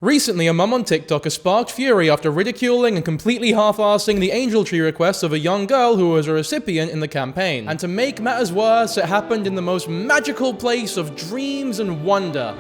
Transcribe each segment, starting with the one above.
Recently, a mum on TikTok has sparked fury after ridiculing and completely half-arsing the angel tree request of a young girl who was a recipient in the campaign. And to make matters worse, it happened in the most magical place of dreams and wonder.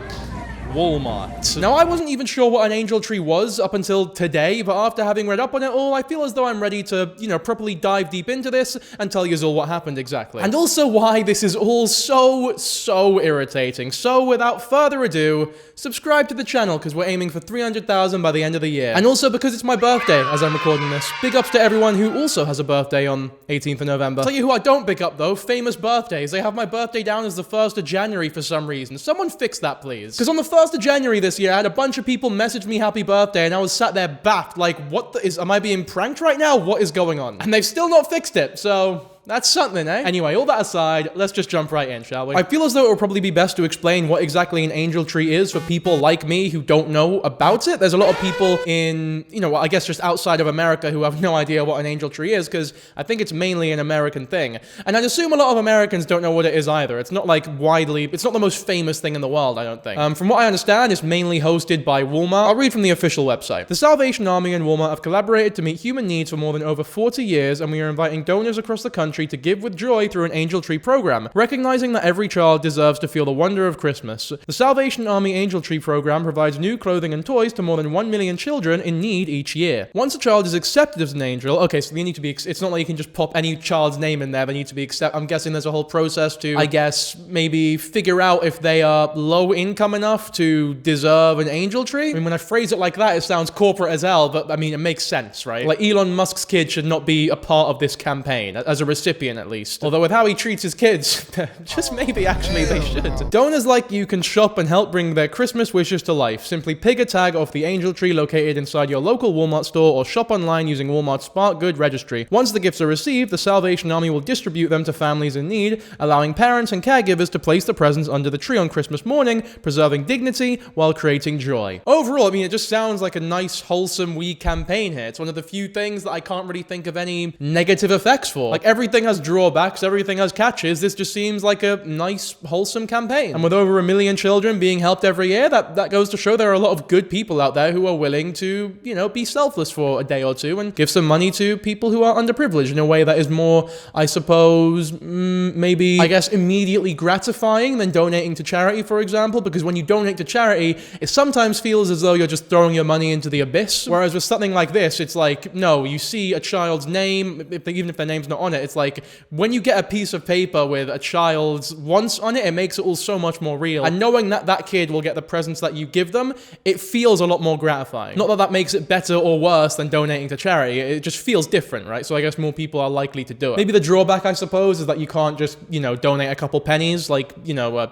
Walmart. Now, I wasn't even sure what an angel tree was up until today, but after having read up on it all, I feel as though I'm ready to, properly dive deep into this and tell you all what happened exactly. And also why this is all so irritating. So without further ado, subscribe to the channel because we're aiming for 300,000 by the end of the year. And also because it's my birthday as I'm recording this. Big ups to everyone who also has a birthday on 18th of November. Tell you who I don't pick up though, famous birthdays. They have my birthday down as the 1st of January for some reason. Someone fix that please. Because on the 1st of January this year, I had a bunch of people message me happy birthday and I was sat there baffed like, am I being pranked right now? What is going on? And they've still not fixed it, so that's something, eh? Anyway, all that aside, let's just jump right in, shall we? I feel as though it would probably be best to explain what exactly an angel tree is for people like me who don't know about it. There's a lot of people in, I guess just outside of America who have no idea what an angel tree is because I think it's mainly an American thing. And I'd assume a lot of Americans don't know what it is either. It's not like it's not the most famous thing in the world, I don't think. From what I understand, it's mainly hosted by Walmart. I'll read from the official website. The Salvation Army and Walmart have collaborated to meet human needs for more than over 40 years, and we are inviting donors across the country to give with joy through an angel tree program, recognizing that every child deserves to feel the wonder of Christmas. The Salvation Army Angel Tree program provides new clothing and toys to more than 1 million children in need each year. Once a child is accepted as an angel, okay, so they need to be, it's not like you can just pop any child's name in there, they need to be accepted. I'm guessing there's a whole process to, I guess, maybe figure out if they are low income enough to deserve an angel tree. I mean, when I phrase it like that, it sounds corporate as hell, but I mean, it makes sense, right? Like Elon Musk's kid should not be a part of this campaign, as a recipient at least. Although with how he treats his kids, just maybe actually they should. Donors like you can shop and help bring their Christmas wishes to life. Simply pick a tag off the angel tree located inside your local Walmart store or shop online using Walmart's Smart Good Registry. Once the gifts are received, the Salvation Army will distribute them to families in need, allowing parents and caregivers to place the presents under the tree on Christmas morning, preserving dignity while creating joy. Overall, I mean, it just sounds like a nice, wholesome, wee campaign here. It's one of the few things that I can't really think of any negative effects for. Like, everything has drawbacks, everything has catches. This just seems like a nice, wholesome campaign. And with over 1 million children being helped every year, that goes to show there are a lot of good people out there who are willing to, be selfless for a day or two and give some money to people who are underprivileged in a way that is more, I suppose, maybe, I guess, immediately gratifying than donating to charity, for example, because when you donate to charity, it sometimes feels as though you're just throwing your money into the abyss. Whereas with something like this, it's like, no, you see a child's name, even if their name's not on it, it's like, when you get a piece of paper with a child's wants on it, it makes it all so much more real. And knowing that that kid will get the presents that you give them, it feels a lot more gratifying. Not that that makes it better or worse than donating to charity, it just feels different, right? So I guess more people are likely to do it. Maybe the drawback, I suppose, is that you can't just, donate a couple pennies, like,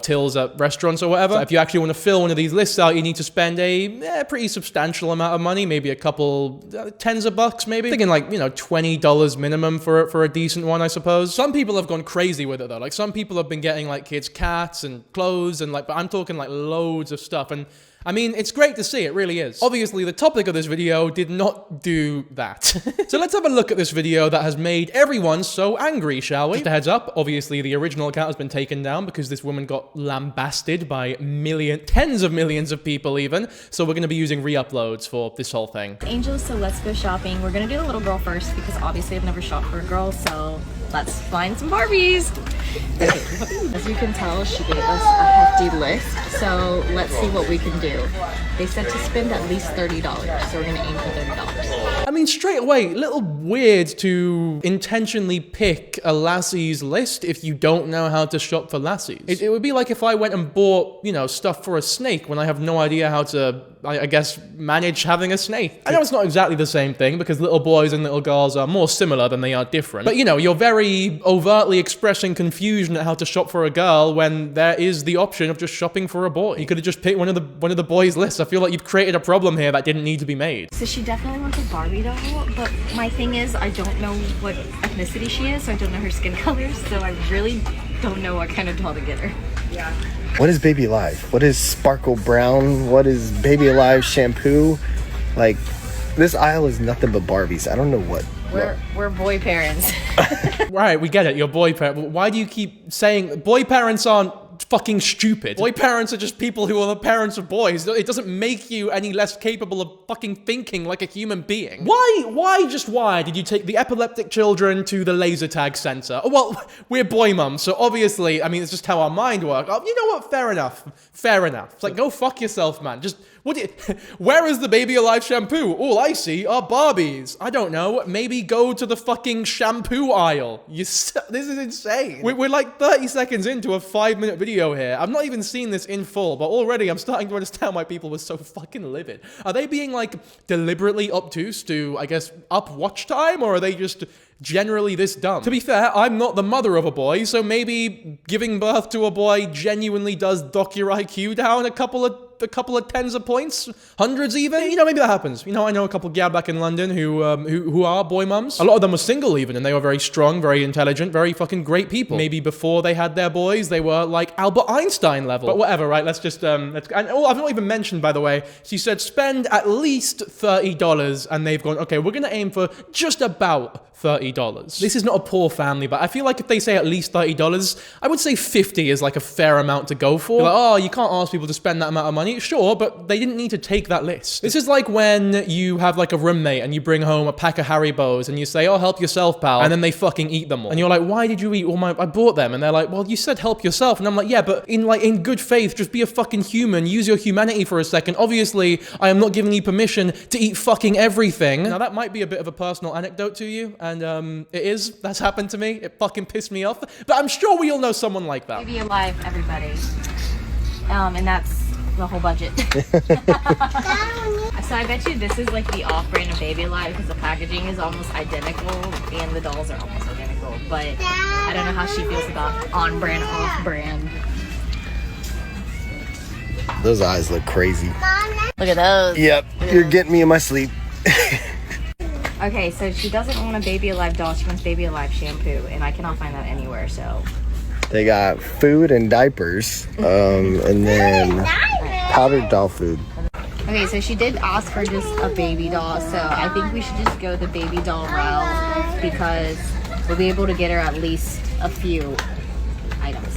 tills at restaurants or whatever. So if you actually want to fill one of these lists out, you need to spend a pretty substantial amount of money, maybe a couple tens of bucks, maybe. Thinking like, $20 minimum for a decent one, I suppose. Some people have gone crazy with it though. Like some people have been getting like kids cats and clothes and but I'm talking like loads of stuff. And I mean, it's great to see, it really is. Obviously, the topic of this video did not do that. So let's have a look at this video that has made everyone so angry, shall we? Just a heads up, obviously the original account has been taken down because this woman got lambasted by tens of millions of people even. So we're gonna be using re-uploads for this whole thing. Angels, so let's go shopping. We're gonna do the little girl first because obviously I've never shopped for a girl, so let's find some Barbies. Okay. As you can tell, she gave us a hefty list, so let's see what we can do. They said to spend at least $30, so we're gonna aim for $30. I mean, straight away, a little weird to intentionally pick a lassie's list if you don't know how to shop for lassies. It would be like if I went and bought, stuff for a snake when I have no idea how to, I guess, manage having a snake. I know it's not exactly the same thing because little boys and little girls are more similar than they are different. But, you're very overtly expressing confusion at how to shop for a girl when there is the option of just shopping for a boy. You could have just picked one of the boys' lists. I feel like you've created a problem here that didn't need to be made. So she definitely wants a Barbie doll, but my thing is I don't know what ethnicity she is, so I don't know her skin color, so I really don't know what kind of doll to get her. Yeah. What is Baby Alive? What is Sparkle Brown? What is Baby Alive shampoo? Like, this aisle is nothing but Barbies. I don't know what. We're boy parents. Right, we get it. You're boy parent. Why do you keep saying boy parents aren't fucking stupid. Boy parents are just people who are the parents of boys. It doesn't make you any less capable of fucking thinking like a human being. Why did you take the epileptic children to the laser tag center? Oh, well, we're boy mums, so obviously, I mean, it's just how our mind works. Oh, you know what? Fair enough. Fair enough. It's like, go fuck yourself, man. Just, where is the Baby Alive shampoo? All I see are Barbies. I don't know. Maybe go to the fucking shampoo aisle. This is insane. We're like 30 seconds into a 5-minute video here. I've not even seen this in full, but already I'm starting to understand why people were so fucking livid. Are they being like deliberately obtuse to, I guess, up watch time, or are they just generally this dumb? To be fair, I'm not the mother of a boy, so maybe giving birth to a boy genuinely does dock your IQ down a couple of tens of points, hundreds even. You know, maybe that happens. You know, I know a couple gal back in London who are boy mums. A lot of them were single even, and they were very strong, very intelligent, very fucking great people. Maybe before they had their boys, they were like Albert Einstein level. But whatever, right? Let's just and I've not even mentioned, by the way, she said spend at least $30, and they've gone, okay, we're gonna aim for just about $30. This is not a poor family, but I feel like if they say at least $30, I would say 50 is like a fair amount to go for. Like, oh, you can't ask people to spend that amount of money. Sure, but they didn't need to take that list. This is like when you have like a roommate and you bring home a pack of Haribos and you say, oh, help yourself, pal. And then they fucking eat them all. And you're like, why did you eat all I bought them. And they're like, well, you said help yourself. And I'm like, yeah, but in good faith, just be a fucking human. Use your humanity for a second. Obviously, I am not giving you permission to eat fucking everything. Now, that might be a bit of a personal anecdote to you. And it is. That's happened to me. It fucking pissed me off. But I'm sure we all know someone like that. Baby Alive, everybody. And that's the whole budget. So I bet you this is like the off-brand of Baby Alive because the packaging is almost identical and the dolls are almost identical. But I don't know how she feels about on-brand, off-brand. Those eyes look crazy. Look at those. Yep, you're getting me in my sleep. Okay, so she doesn't want a Baby Alive doll. She wants Baby Alive shampoo, and I cannot find that anywhere, so. They got food and diapers, and then powdered doll food. Okay, so she did ask for just a baby doll, so I think we should just go the baby doll route because we'll be able to get her at least a few items.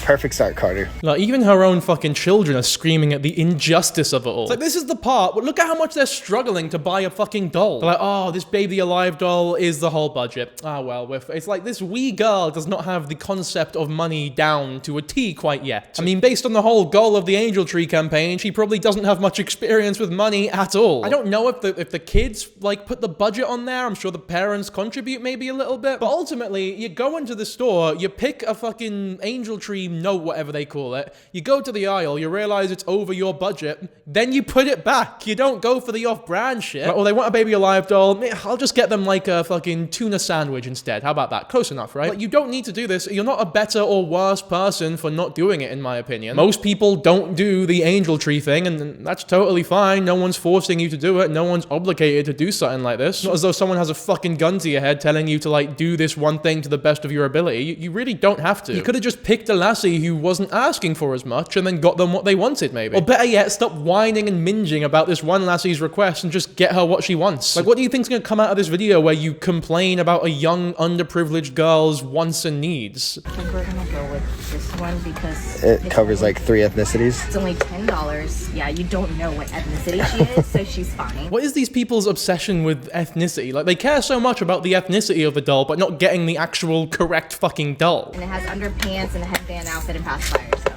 Perfect start, Carter. Like, even her own fucking children are screaming at the injustice of it all. It's like, this is the part, but look at how much they're struggling to buy a fucking doll. They're like, oh, this Baby Alive doll is the whole budget. Ah, well, it's like this wee girl does not have the concept of money down to a T quite yet. I mean, based on the whole goal of the Angel Tree campaign, she probably doesn't have much experience with money at all. I don't know if the kids, like, put the budget on there. I'm sure the parents contribute maybe a little bit. But ultimately, you go into the store, you pick a fucking Angel Tree note, whatever they call it. You go to the aisle, you realize it's over your budget, then you put it back. You don't go for the off-brand shit. Or they want a Baby Alive doll, I'll just get them like a fucking tuna sandwich instead. How about that? Close enough, right? Like, you don't need to do this. You're not a better or worse person for not doing it, in my opinion. Most people don't do the Angel Tree thing, and that's totally fine. No one's forcing you to do it. No one's obligated to do something like this. Not as though someone has a fucking gun to your head telling you to, like, do this one thing to the best of your ability. You really don't have to. You could have just picked a lassie who wasn't asking for as much and then got them what they wanted, maybe. Or better yet, stop whining and whinging about this one lassie's request and just get her what she wants. Like, what do you think's gonna come out of this video where you complain about a young, underprivileged girl's wants and needs? I think we're gonna go with this one because It covers like 3 ethnicities. it's only $10. Yeah, you don't know what ethnicity she is, so she's fine. What is these people's obsession with ethnicity? Like, they care so much about the ethnicity of the doll, but not getting the actual correct fucking doll. And it has underpants and a headband outfit and pacifier, so.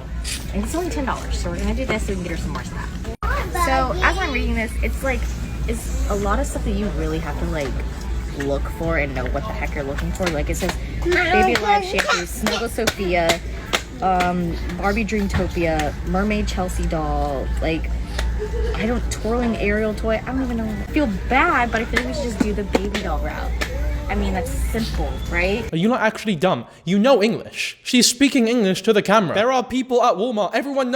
And it's only $10, so we're gonna do this so we can get her some more stuff. So, as I'm reading this, it's a lot of stuff that you really have to, like, look for and know what the heck you're looking for. Like, it says Baby Alive shampoo, Snuggle Sophia, Barbie Dreamtopia, Mermaid Chelsea doll, like, twirling Ariel toy. I don't even know. I feel bad, but I feel like we should just do the baby doll route. I mean, that's simple, right? Are you not actually dumb? You know English. She's speaking English to the camera. There are people at Walmart. Everyone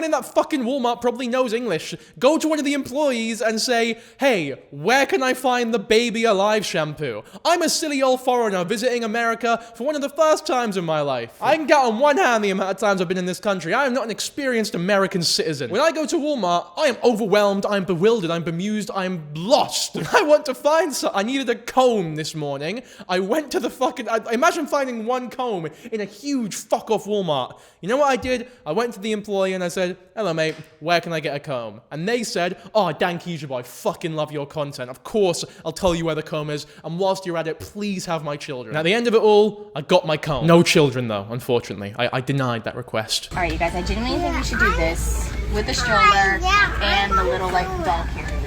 in that fucking Walmart probably knows English. Go to one of the employees and say, hey, where can I find the Baby Alive shampoo? I'm a silly old foreigner visiting America for one of the first times in my life. I can count on one hand the amount of times I've been in this country. I am not an experienced American citizen. When I go to Walmart, I am overwhelmed, I'm bewildered, I'm bemused, I'm lost. I want to find I needed a comb this morning. morning. I went to the fucking... imagine finding one comb in a huge fuck-off Walmart. You know what I did? I went to the employee and I said, hello, mate, where can I get a comb? And they said, oh, Dankyjabo, I fucking love your content. Of course, I'll tell you where the comb is. And whilst you're at it, please have my children. And at the end of it all, I got my comb. No children, though, unfortunately. I denied that request. All right, you guys, I genuinely think we should do this with the stroller and the little, like, dog carrier.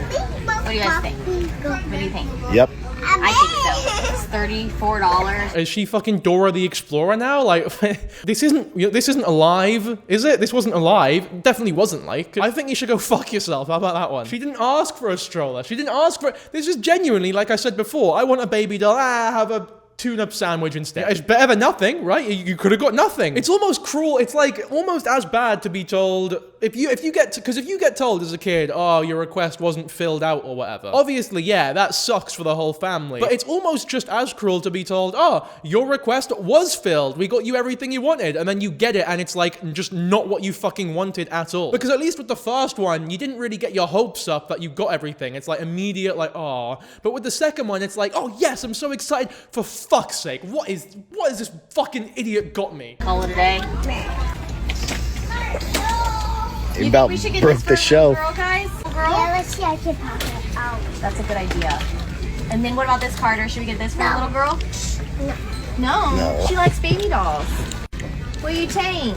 What do you guys think? What do you think? Yep. I think so. It's $34. Is she fucking Dora the Explorer now? Like, this isn't alive, is it? This wasn't alive. Definitely wasn't, like. I think you should go fuck yourself. How about that one? She didn't ask for a stroller. She didn't ask for it. This is genuinely, like I said before, I want a baby doll. Have a tune-up sandwich instead. It's better than nothing, right? You could have got nothing. It's almost cruel. It's like almost as bad to be told if you get told as a kid, oh, your request wasn't filled out or whatever. Obviously, yeah, that sucks for the whole family. But it's almost just as cruel to be told, oh, your request was filled. We got you everything you wanted, and then you get it, and it's like just not what you fucking wanted at all. Because at least with the first one, you didn't really get your hopes up that you got everything. It's like immediate, like, oh. But with the second one, it's like, oh yes, I'm so excited. For fuck's sake, what is this fucking idiot got me? Call it a day. You about we should get broke this for the show. Girl, guys? Girl? Yeah, let's see. I can pop it out. That's a good idea. And then what about this, Carter? Should we get this for the little girl? No. No. She likes baby dolls. What do you think?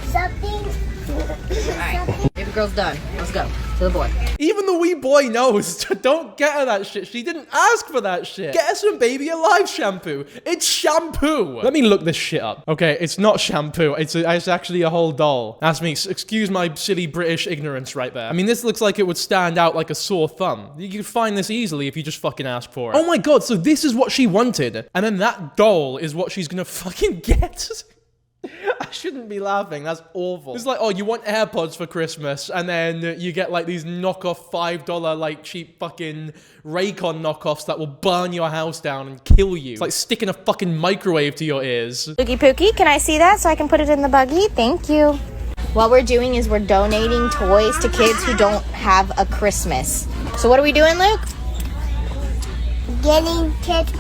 Something. Alright. Baby girl's done. Let's go. To the boy. Even the wee boy knows. Don't get her that shit. She didn't ask for that shit. Get her some Baby Alive shampoo. It's shampoo. Let me look this shit up. Okay, it's not shampoo. It's actually a whole doll. Ask me. Excuse my silly British ignorance right there. I mean, this looks like it would stand out like a sore thumb. You could find this easily if you just fucking ask for it. Oh my god, so this is what she wanted. And then that doll is what she's gonna fucking get? I shouldn't be laughing. That's awful. It's like, oh, you want AirPods for Christmas, and then you get like these knockoff $5 like cheap fucking Raycon knockoffs that will burn your house down and kill you. It's like sticking a fucking microwave to your ears. Pookie Pookie, can I see that so I can put it in the buggy? Thank you. What we're doing is we're donating toys to kids who don't have a Christmas. So what are we doing, Luke? Getting kids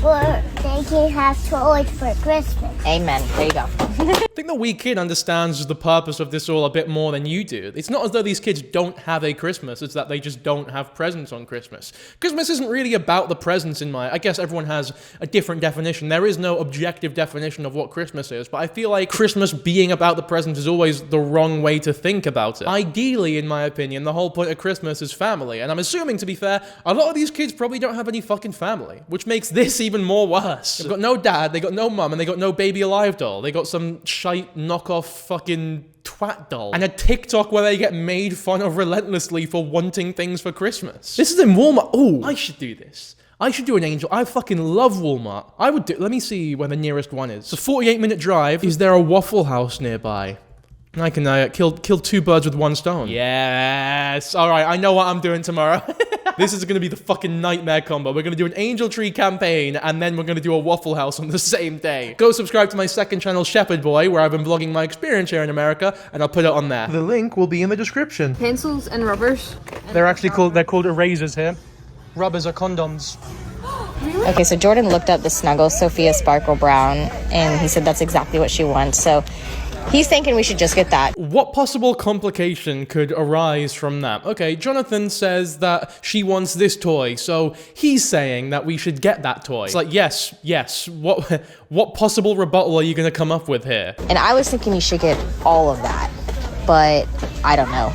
they can have toys for Christmas. Amen. There you go. I think the wee kid understands the purpose of this all a bit more than you do. It's not as though these kids don't have a Christmas, it's that they just don't have presents on Christmas. Christmas isn't really about the presents in my... I guess everyone has a different definition. There is no objective definition of what Christmas is, but I feel like Christmas being about the presents is always the wrong way to think about it. Ideally, in my opinion, the whole point of Christmas is family, and I'm assuming, to be fair, a lot of these kids probably don't have any fucking family, which makes this even more worse. They've got no dad, they got no mum, and they got no Baby Alive doll. They got some shite knockoff fucking twat doll. And a TikTok where they get made fun of relentlessly for wanting things for Christmas. This is in Walmart. Oh, I should do this. I should do an Angel. I fucking love Walmart. I would do... Let me see where the nearest one is. It's a 48-minute drive. Is there a Waffle House nearby? I can kill two birds with one stone. Yes. All right, I know what I'm doing tomorrow. This is going to be the fucking nightmare combo. We're going to do an Angel Tree campaign, and then we're going to do a Waffle House on the same day. Go subscribe to my second channel, Shepherd Boy, where I've been vlogging my experience here in America, and I'll put it on there. The link will be in the description. Pencils and rubbers. They're actually called erasers here. Rubbers are condoms. Okay, so Jordan looked up the Snuggle Sophia Sparkle Brown, and he said that's exactly what she wants. So he's thinking we should just get that. What possible complication could arise from that? Okay, Jonathan says that she wants this toy, so he's saying that we should get that toy. It's like, yes. What possible rebuttal are you going to come up with here? And I was thinking you should get all of that, but I don't know.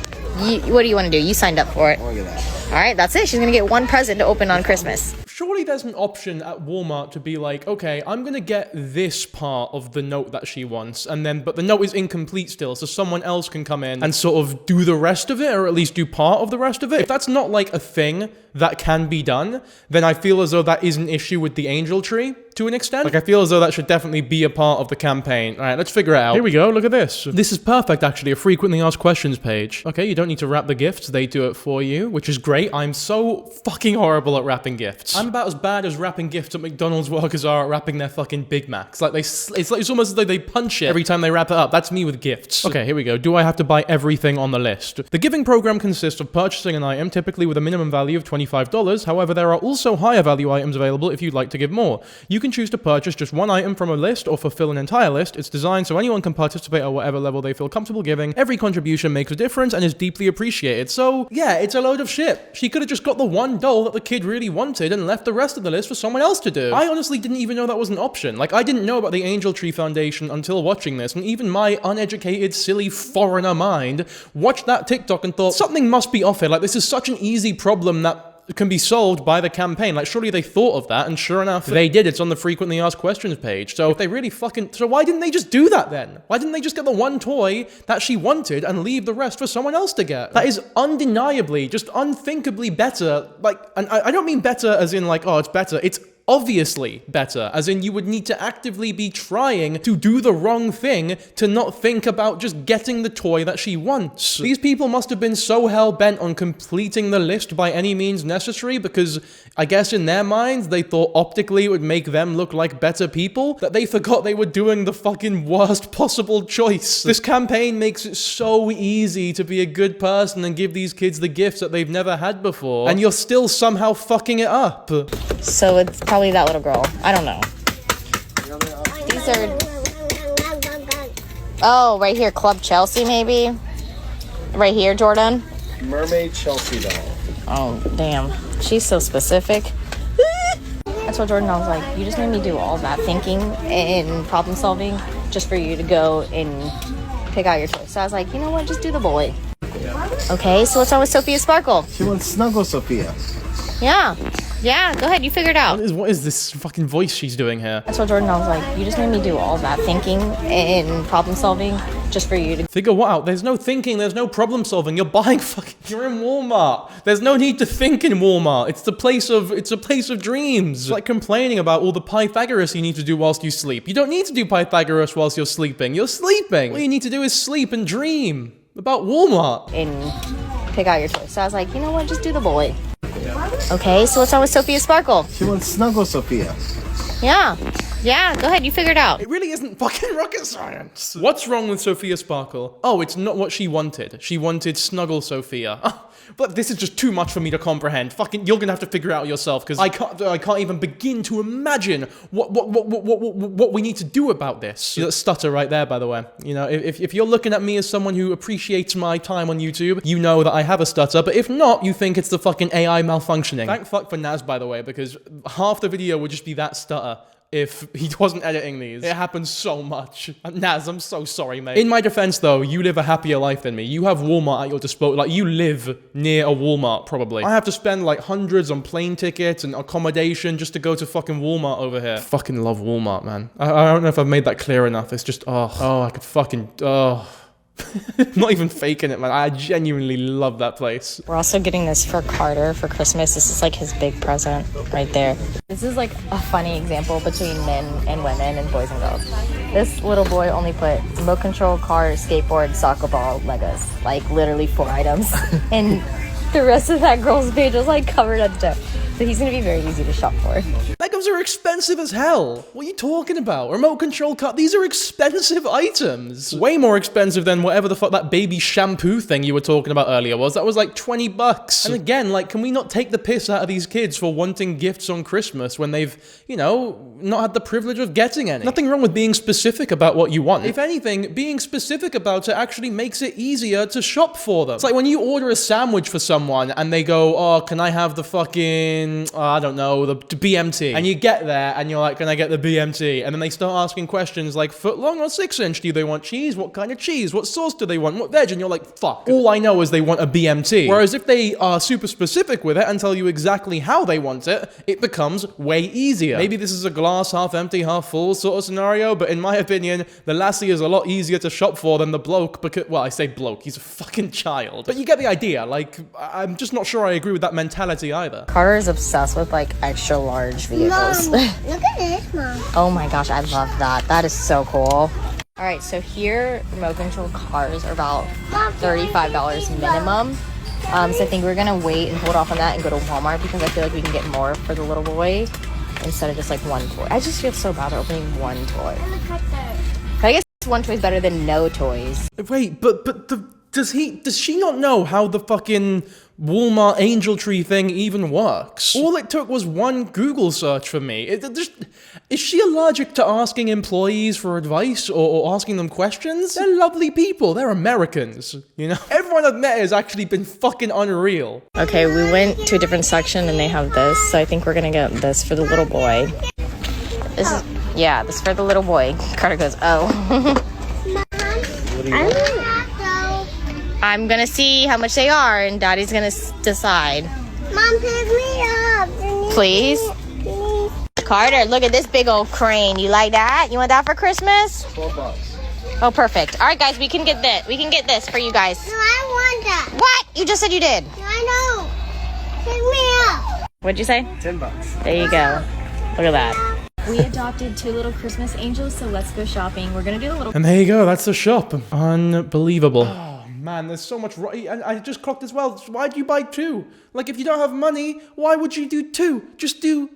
What do you want to do? You signed up for it. Look at that. All right, that's it. She's going to get one present to open on Christmas. Surely there's an option at Walmart to be like, okay, I'm going to get this part of the note that she wants, but the note is incomplete still, so someone else can come in and sort of do the rest of it, or at least do part of the rest of it. If that's not like a thing that can be done, then I feel as though that is an issue with the Angel Tree. to an extent. Like, I feel as though that should definitely be a part of the campaign. All right, let's figure it out. Here we go. Look at this. This is perfect, actually. A frequently asked questions page. Okay, you don't need to wrap the gifts. They do it for you, which is great. I'm so fucking horrible at wrapping gifts. I'm about as bad as wrapping gifts at McDonald's workers are at wrapping their fucking Big Macs. Like, it's almost as though they punch it every time they wrap it up. That's me with gifts. Okay, here we go. Do I have to buy everything on the list? The giving program consists of purchasing an item, typically with a minimum value of $25. However, there are also higher value items available if you'd like to give more. You can choose to purchase just one item from a list or fulfill an entire list. It's designed so anyone can participate at whatever level they feel comfortable giving. Every contribution makes a difference and is deeply appreciated. So, yeah, it's a load of shit. She could have just got the one doll that the kid really wanted and left the rest of the list for someone else to do. I honestly didn't even know that was an option. Like, I didn't know about the Angel Tree Foundation until watching this, and even my uneducated, silly foreigner mind watched that TikTok and thought, something must be off here. Like, this is such an easy problem that can be solved by the campaign. Like, surely they thought of that, and sure enough, they did. It's on the frequently asked questions page. So if they really so why didn't they just do that then? Why didn't they just get the one toy that she wanted and leave the rest for someone else to get? That is undeniably, just unthinkably better. Like, and I don't mean better as in like, oh, it's better. It's obviously better, as in you would need to actively be trying to do the wrong thing to not think about just getting the toy that she wants. These people must have been so hell-bent on completing the list by any means necessary because I guess in their minds they thought optically it would make them look like better people that they forgot they were doing the fucking worst possible choice. This campaign makes it so easy to be a good person and give these kids the gifts that they've never had before, and you're still somehow fucking it up. So it's probably that little girl. I don't know. These are... Oh, right here, Club Chelsea, maybe? Right here, Jordan? Mermaid Chelsea doll. Oh, damn. She's so specific. I told Jordan, I was like, you just made me do all that thinking and problem solving just for you to go and pick out your choice. So I was like, you know what? Just do the boy. Okay, so what's wrong with Sophia Sparkle? She wants Snuggle Sophia. Yeah. Yeah, go ahead. You figure it out. What is this fucking voice she's doing here? I told Jordan, I was like, you just made me do all that thinking and problem solving just for you to... Figure what out? There's no thinking, there's no problem solving. You're buying you're in Walmart. There's no need to think in Walmart. It's a place of dreams. It's like complaining about all the Pythagoras you need to do whilst you sleep. You don't need to do Pythagoras whilst you're sleeping. You're sleeping. All you need to do is sleep and dream about Walmart. And pick out your choice. So I was like, you know what? Just do the boy. Okay, so what's wrong with Sophia Sparkle? She wants Snuggle Sophia. Yeah. Yeah, go ahead. You figure it out. It really isn't fucking rocket science. What's wrong with Sophia Sparkle? Oh, it's not what she wanted. She wanted Snuggle Sophia. But this is just too much for me to comprehend. Fucking, you're gonna have to figure it out yourself, because I can't even begin to imagine what we need to do about this. That stutter right there, by the way. You know, if you're looking at me as someone who appreciates my time on YouTube, you know that I have a stutter, but if not, you think it's the fucking AI malfunctioning. Thank fuck for Naz, by the way, because half the video would just be that stutter if he wasn't editing these. It happens so much. Naz, I'm so sorry, mate. In my defense, though, you live a happier life than me. You have Walmart at your disposal. Like, you live near a Walmart, probably. I have to spend, like, hundreds on plane tickets and accommodation just to go to fucking Walmart over here. I fucking love Walmart, man. I don't know if I've made that clear enough. It's just, I could fucking, I'm not even faking it, man. I genuinely love that place. We're also getting this for Carter for Christmas. This is like his big present right there. This is like a funny example between men and women and boys and girls. This little boy only put remote control, car, skateboard, soccer ball, Legos. Like literally 4 items. And the rest of that girl's page was like covered up to. So he's gonna be very easy to shop for. Legos are expensive as hell. What are you talking about? Remote control car, these are expensive items. Way more expensive than whatever the fuck that baby shampoo thing you were talking about earlier was. That was like 20 bucks. And again, like, can we not take the piss out of these kids for wanting gifts on Christmas when they've, you know, not had the privilege of getting any? Nothing wrong with being specific about what you want. If anything, being specific about it actually makes it easier to shop for them. It's like when you order a sandwich for someone and they go, oh, can I have the fucking, I don't know, the BMT. And you get there and you're like, can I get the BMT? And then they start asking questions like, foot long or 6 inch? Do they want cheese? What kind of cheese? What sauce do they want? What veg? And you're like, fuck. All I know is they want a BMT. Whereas if they are super specific with it and tell you exactly how they want it, it becomes way easier. Maybe this is a glass half empty, half full sort of scenario, but in my opinion, the lassie is a lot easier to shop for than the bloke because, well, I say bloke, he's a fucking child. But you get the idea. Like, I'm just not sure I agree with that mentality either. Carter is obsessed with like extra large vehicles. Mom, look at this, Mom. Oh my gosh, I love that. That is so cool. All right, so here remote control cars are about $35 minimum. So I think we're gonna wait and hold off on that and go to Walmart because I feel like we can get more for the little boy instead of just like one toy. I just feel so bad opening one toy. I guess one toy is better than no toys. Wait, but does she not know how the fucking Walmart Angel Tree thing even works? All it took was one Google search for me. Is she allergic to asking employees for advice or asking them questions? They're lovely people. They're Americans, you know? Everyone I've met has actually been fucking unreal. Okay, we went to a different section and they have this, so I think we're gonna get this for the little boy. This is, yeah, this is for the little boy. Carter goes, oh. I'm gonna see how much they are and Daddy's gonna decide. Mom, pick me up. Please? Please. Carter, look at this big old crane. You like that? You want that for Christmas? $12. Oh, perfect. All right, guys, we can get this. We can get this for you guys. No, I want that. What? You just said you did. I know. Pick me up. What'd you say? $10. There you go. Look at that. We adopted 2 little Christmas angels, so let's go shopping. We're gonna do a little. And there you go, that's the shop. Unbelievable. Man, there's so much and I just clocked as well. Why'd you buy 2? Like, if you don't have money, why would you do 2? Just do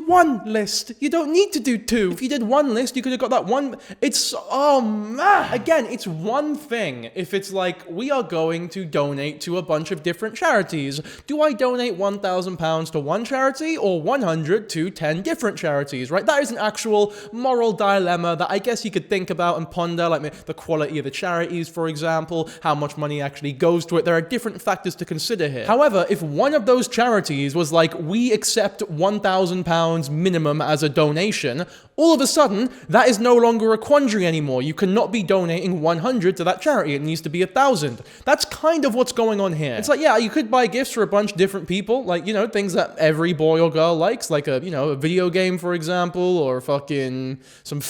1 list. You don't need to do 2. If you did 1 list, you could have got that one. It's, oh man. Again, it's one thing if it's like, we are going to donate to a bunch of different charities. Do I donate £1,000 to one charity or 100 to 10 different charities, right? That is an actual moral dilemma that I guess you could think about and ponder, like the quality of the charities, for example, how much money actually goes to it. There are different factors to consider here. However, if one of those charities was like, we accept £1,000 minimum as a donation, all of a sudden, that is no longer a quandary anymore. You cannot be donating 100 to that charity. It needs to be 1,000. That's kind of what's going on here. It's like, yeah, you could buy gifts for a bunch of different people, like, you know, things that every boy or girl likes, like a, you know, a video game, for example, or fucking some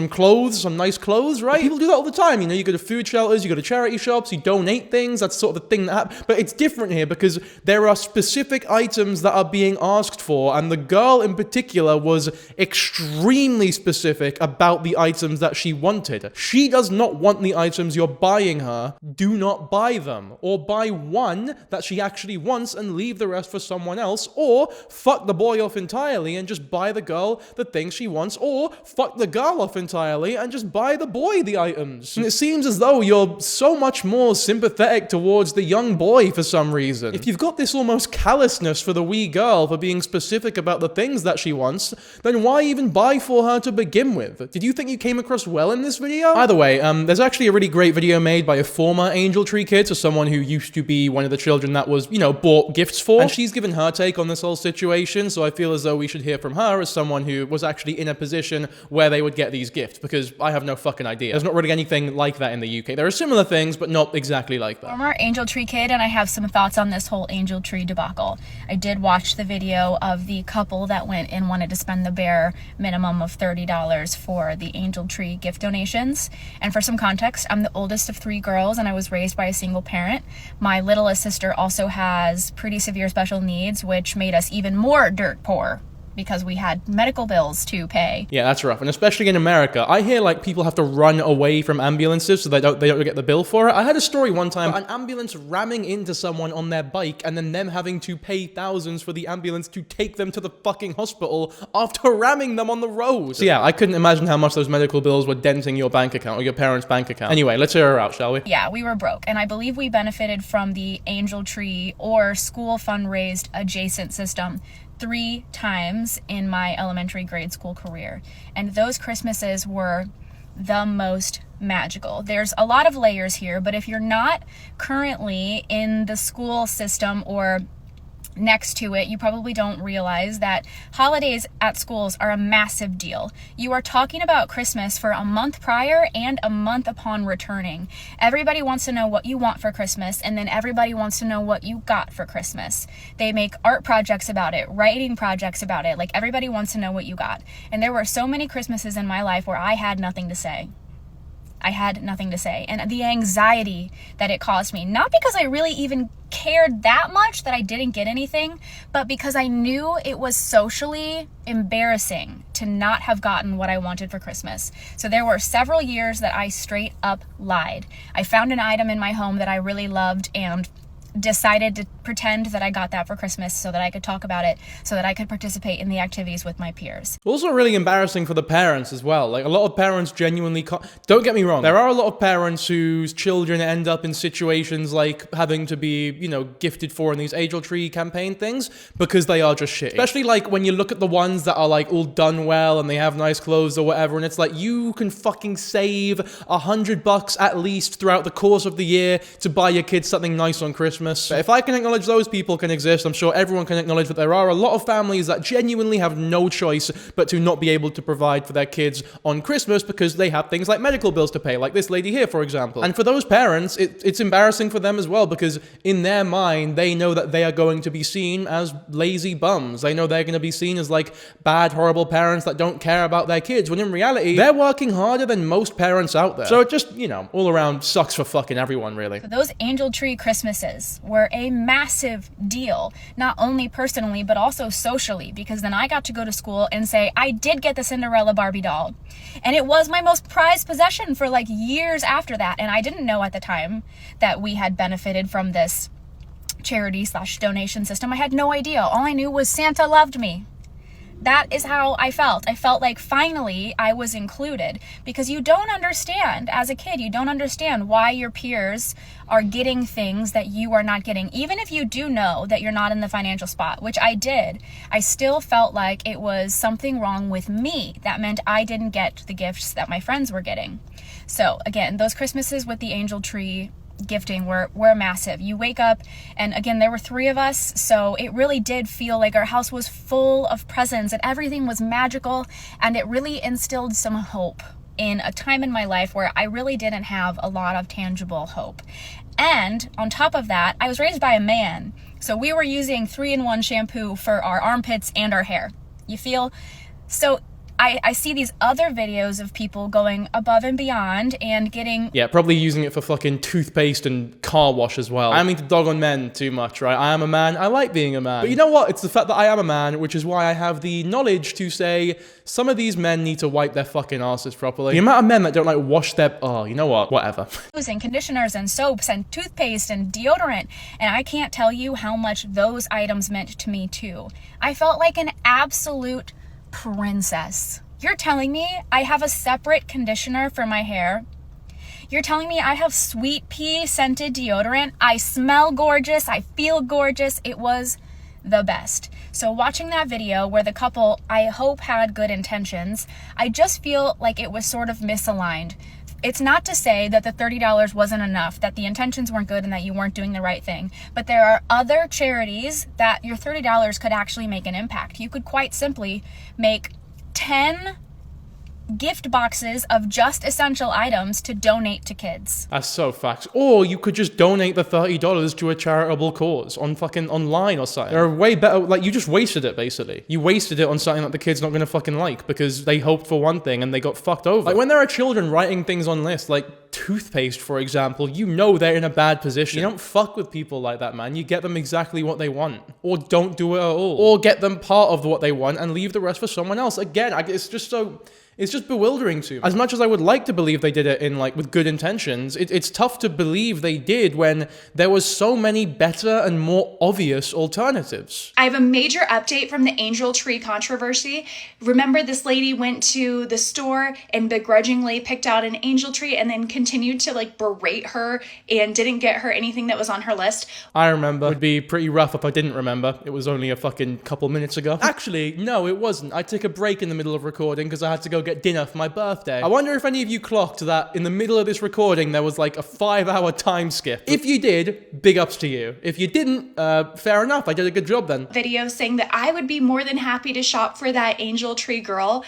clothes, some nice clothes, right? People do that all the time. You know, you go to food shelters, you go to charity shops, you donate things. That's sort of the thing that happens. But it's different here because there are specific items that are being asked for, and the girl in particular was extremely specific about the items that she wanted. She does not want the items you're buying her. Do not buy them. Or buy one that she actually wants and leave the rest for someone else. Or fuck the boy off entirely and just buy the girl the things she wants. Or fuck the girl off entirely and just buy the boy the items. And it seems as though you're so much more sympathetic towards the young boy for some reason. If you've got this almost callousness for the wee girl for being specific about the things that she wants, then why even buy for her to begin with? Did you think you came across well in this video? Either way, there's actually a really great video made by a former Angel Tree kid, so someone who used to be one of the children that was, you know, bought gifts for, and she's given her take on this whole situation, so I feel as though we should hear from her as someone who was actually in a position where they would get these gifts, because I have no fucking idea. There's not really anything like that in the UK. There are similar things, but not exactly like that. Former Angel Tree kid, and I have some thoughts on this whole Angel Tree debacle. I did watch the video of the couple that went and wanted to spend the bare minimum of $30 for the Angel Tree gift donations. And for some context, I'm the oldest of 3 girls and I was raised by a single parent. My littlest sister also has pretty severe special needs, which made us even more dirt poor because we had medical bills to pay. Yeah, that's rough. And especially in America, I hear like people have to run away from ambulances so they don't get the bill for it. I had a story one time, an ambulance ramming into someone on their bike and then them having to pay thousands for the ambulance to take them to the fucking hospital after ramming them on the road. So yeah, I couldn't imagine how much those medical bills were denting your bank account or your parents' bank account. Anyway, let's hear her out, shall we? Yeah, we were broke, and I believe we benefited from the Angel Tree or school fundraised adjacent system 3 times in my elementary grade school career. And those Christmases were the most magical. There's a lot of layers here, but if you're not currently in the school system or next to it, you probably don't realize that holidays at schools are a massive deal. You are talking about Christmas for a month prior and a month upon returning. Everybody wants to know what you want for Christmas, and then everybody wants to know what you got for Christmas. They make art projects about it, writing projects about it. Like, everybody wants to know what you got. And there were so many Christmases in my life where I had nothing to say. I had nothing to say. And the anxiety that it caused me, not because I really even cared that much that I didn't get anything, but because I knew it was socially embarrassing to not have gotten what I wanted for Christmas. So there were several years that I straight up lied. I found an item in my home that I really loved and decided to pretend that I got that for Christmas so that I could talk about it, so that I could participate in the activities with my peers. Also really embarrassing for the parents as well. Like, a lot of parents genuinely don't get me wrong, there are a lot of parents whose children end up in situations like having to be, you know, gifted for in these Angel Tree campaign things because they are just shitty. Especially like when you look at the ones that are like all done well and they have nice clothes or whatever, and it's like, you can fucking save $100 at least throughout the course of the year to buy your kids something nice on Christmas. But if I can acknowledge those people can exist, I'm sure everyone can acknowledge that there are a lot of families that genuinely have no choice but to not be able to provide for their kids on Christmas because they have things like medical bills to pay, like this lady here, for example. And for those parents, it's embarrassing for them as well, because in their mind, they know that they are going to be seen as lazy bums. They know they're going to be seen as like bad, horrible parents that don't care about their kids, when in reality, they're working harder than most parents out there. So it just, you know, all around sucks for fucking everyone, really. So those Angel Tree Christmases were a massive deal, not only personally, but also socially, because then I got to go to school and say, I did get the Cinderella Barbie doll. And it was my most prized possession for like years after that. And I didn't know at the time that we had benefited from this charity/donation system. I had no idea. All I knew was Santa loved me. That is how I felt. I felt like finally I was included, because you don't understand as a kid, you don't understand why your peers are getting things that you are not getting. Even if you do know that you're not in the financial spot, which I did, I still felt like it was something wrong with me. That meant I didn't get the gifts that my friends were getting. So again, those Christmases with the Angel Tree gifting were massive. You wake up, and again, there were 3 of us, so it really did feel like our house was full of presents and everything was magical, and it really instilled some hope in a time in my life where I really didn't have a lot of tangible hope. And on top of that, I was raised by a man, so we were using 3-in-1 shampoo for our armpits and our hair. You feel? So I see these other videos of people going above and beyond and getting... Yeah, probably using it for fucking toothpaste and car wash as well. I don't mean to dog on men too much, right? I am a man. I like being a man. But you know what? It's the fact that I am a man, which is why I have the knowledge to say some of these men need to wipe their fucking asses properly. The amount of men that don't like wash their... Oh, you know what? Whatever. Using conditioners and soaps and toothpaste and deodorant. And I can't tell you how much those items meant to me too. I felt like an absolute princess. You're telling me I have a separate conditioner for my hair? You're telling me I have sweet pea scented deodorant? I smell gorgeous. I feel gorgeous. It was the best. So watching that video where the couple, I hope, had good intentions, I just feel like it was sort of misaligned. It's not to say that the $30 wasn't enough, that the intentions weren't good and that you weren't doing the right thing, but there are other charities that your $30 could actually make an impact. You could quite simply make 10 gift boxes of just essential items to donate to kids. That's so facts. Or you could just donate the $30 to a charitable cause on fucking online or something. There are way better, like, you just wasted it, basically. You wasted it on something that the kid's not gonna fucking like because they hoped for one thing and they got fucked over. Like, when there are children writing things on lists, like toothpaste, for example, you know they're in a bad position. You don't fuck with people like that, man. You get them exactly what they want. Or don't do it at all. Or get them part of what they want and leave the rest for someone else. Again, it's just so... It's just bewildering to me. As much as I would like to believe they did it in, like, with good intentions, it's tough to believe they did when there was so many better and more obvious alternatives. I have a major update from the Angel Tree controversy. Remember, this lady went to the store and begrudgingly picked out an angel tree and then continued to, like, berate her and didn't get her anything that was on her list. I remember. It would be pretty rough if I didn't remember. It was only a fucking couple minutes ago. Actually, no, it wasn't. I took a break in the middle of recording because I had to go get dinner for my birthday. I wonder if any of you clocked that in the middle of this recording there was like a 5-hour time skip. If you did, big ups to you. If you didn't, fair enough, I did a good job then. Video saying that I would be more than happy to shop for that Angel Tree girl,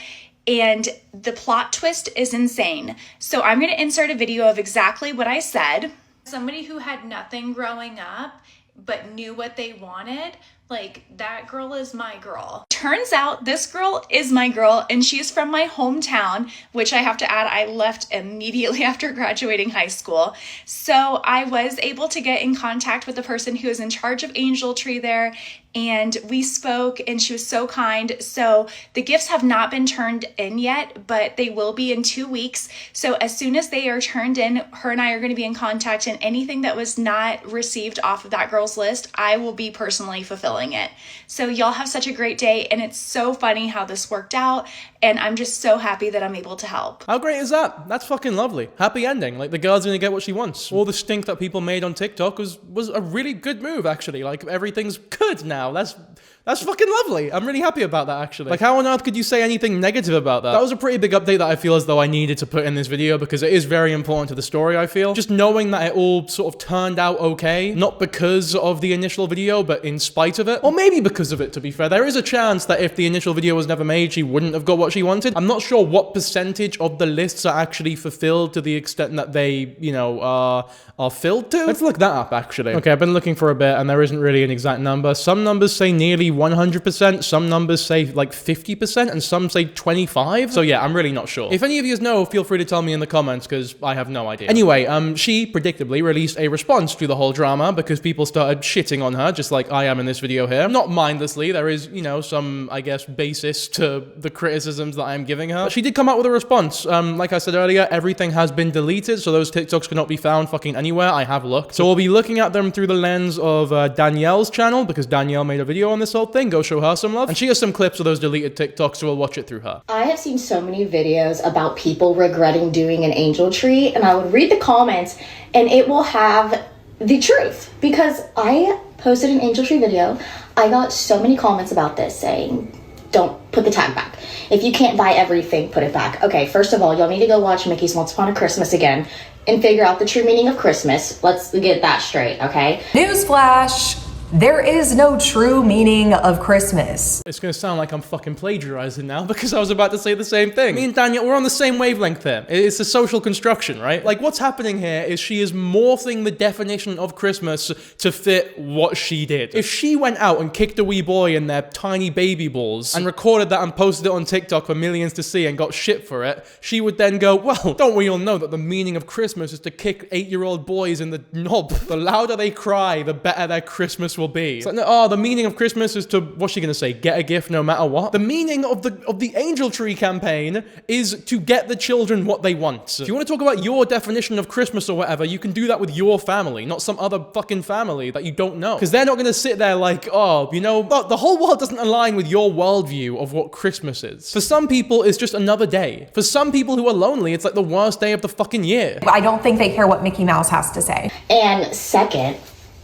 and the plot twist is insane. So I'm going to insert a video of exactly what I said. Somebody who had nothing growing up but knew what they wanted Like, that girl is my girl. Turns out this girl is my girl, and she's from my hometown, which I have to add, I left immediately after graduating high school. So I was able to get in contact with the person who is in charge of Angel Tree there, and we spoke, and she was so kind. So the gifts have not been turned in yet, but they will be in 2 weeks. So as soon as they are turned in, her and I are going to be in contact, and anything that was not received off of that girl's list, I will be personally fulfilling it. So y'all have such a great day, and it's so funny how this worked out, and I'm just so happy that I'm able to help. How great is that? That's fucking lovely. Happy ending. Like, the girl's gonna get what she wants. All the stink that people made on TikTok was a really good move, actually. Like, everything's good now. That's fucking lovely. I'm really happy about that, actually. Like, how on earth could you say anything negative about that? That was a pretty big update that I feel as though I needed to put in this video because it is very important to the story, I feel. Just knowing that it all sort of turned out okay, not because of the initial video, but in spite of it. Or maybe because of it, to be fair. There is a chance that if the initial video was never made, she wouldn't have got what she wanted. I'm not sure what percentage of the lists are actually fulfilled to the extent that they, you know, are filled to. Let's look that up, actually. Okay, I've been looking for a bit, and there isn't really an exact number. Some numbers say nearly 100%, some numbers say like 50%, and some say 25%. So yeah, I'm really not sure. If any of you know, feel free to tell me in the comments, because I have no idea. Anyway, she predictably released a response to the whole drama because people started shitting on her, just like I am in this video here. Not mindlessly, there is, you know, some, I guess, basis to the criticisms that I am giving her. But she did come out with a response. Like I said earlier, everything has been deleted, so those TikToks cannot be found fucking anywhere. I have looked. So we'll be looking at them through the lens of Danielle's channel, because Danielle made a video on this whole thing. Go show her some love. And she has some clips of those deleted TikToks, so we'll watch it through her. I have seen so many videos about people regretting doing an angel tree, and I would read the comments and it will have the truth, because I posted an angel tree video. I got so many comments about this saying, don't put the tag back. If you can't buy everything, put it back. Okay, first of all, y'all need to go watch Mickey's Once Upon a Christmas again and figure out the true meaning of Christmas. Let's get that straight, okay? Newsflash. There is no true meaning of Christmas. It's gonna sound like I'm fucking plagiarizing now because I was about to say the same thing. Me and Daniel, we're on the same wavelength here. It's a social construction, right? Like, what's happening here is she is morphing the definition of Christmas to fit what she did. If she went out and kicked a wee boy in their tiny baby balls and recorded that and posted it on TikTok for millions to see and got shit for it, she would then go, well, don't we all know that the meaning of Christmas is to kick 8-year-old boys in the knob? The louder they cry, the better their Christmas will be. It's like, oh, the meaning of Christmas is to, what's she gonna say, get a gift no matter what? The meaning of the Angel Tree campaign is to get the children what they want. If you want to talk about your definition of Christmas or whatever, you can do that with your family, not some other fucking family that you don't know. Because they're not gonna sit there like, oh, you know, but the whole world doesn't align with your worldview of what Christmas is. For some people, it's just another day. For some people who are lonely, it's like the worst day of the fucking year. I don't think they care what Mickey Mouse has to say. And second,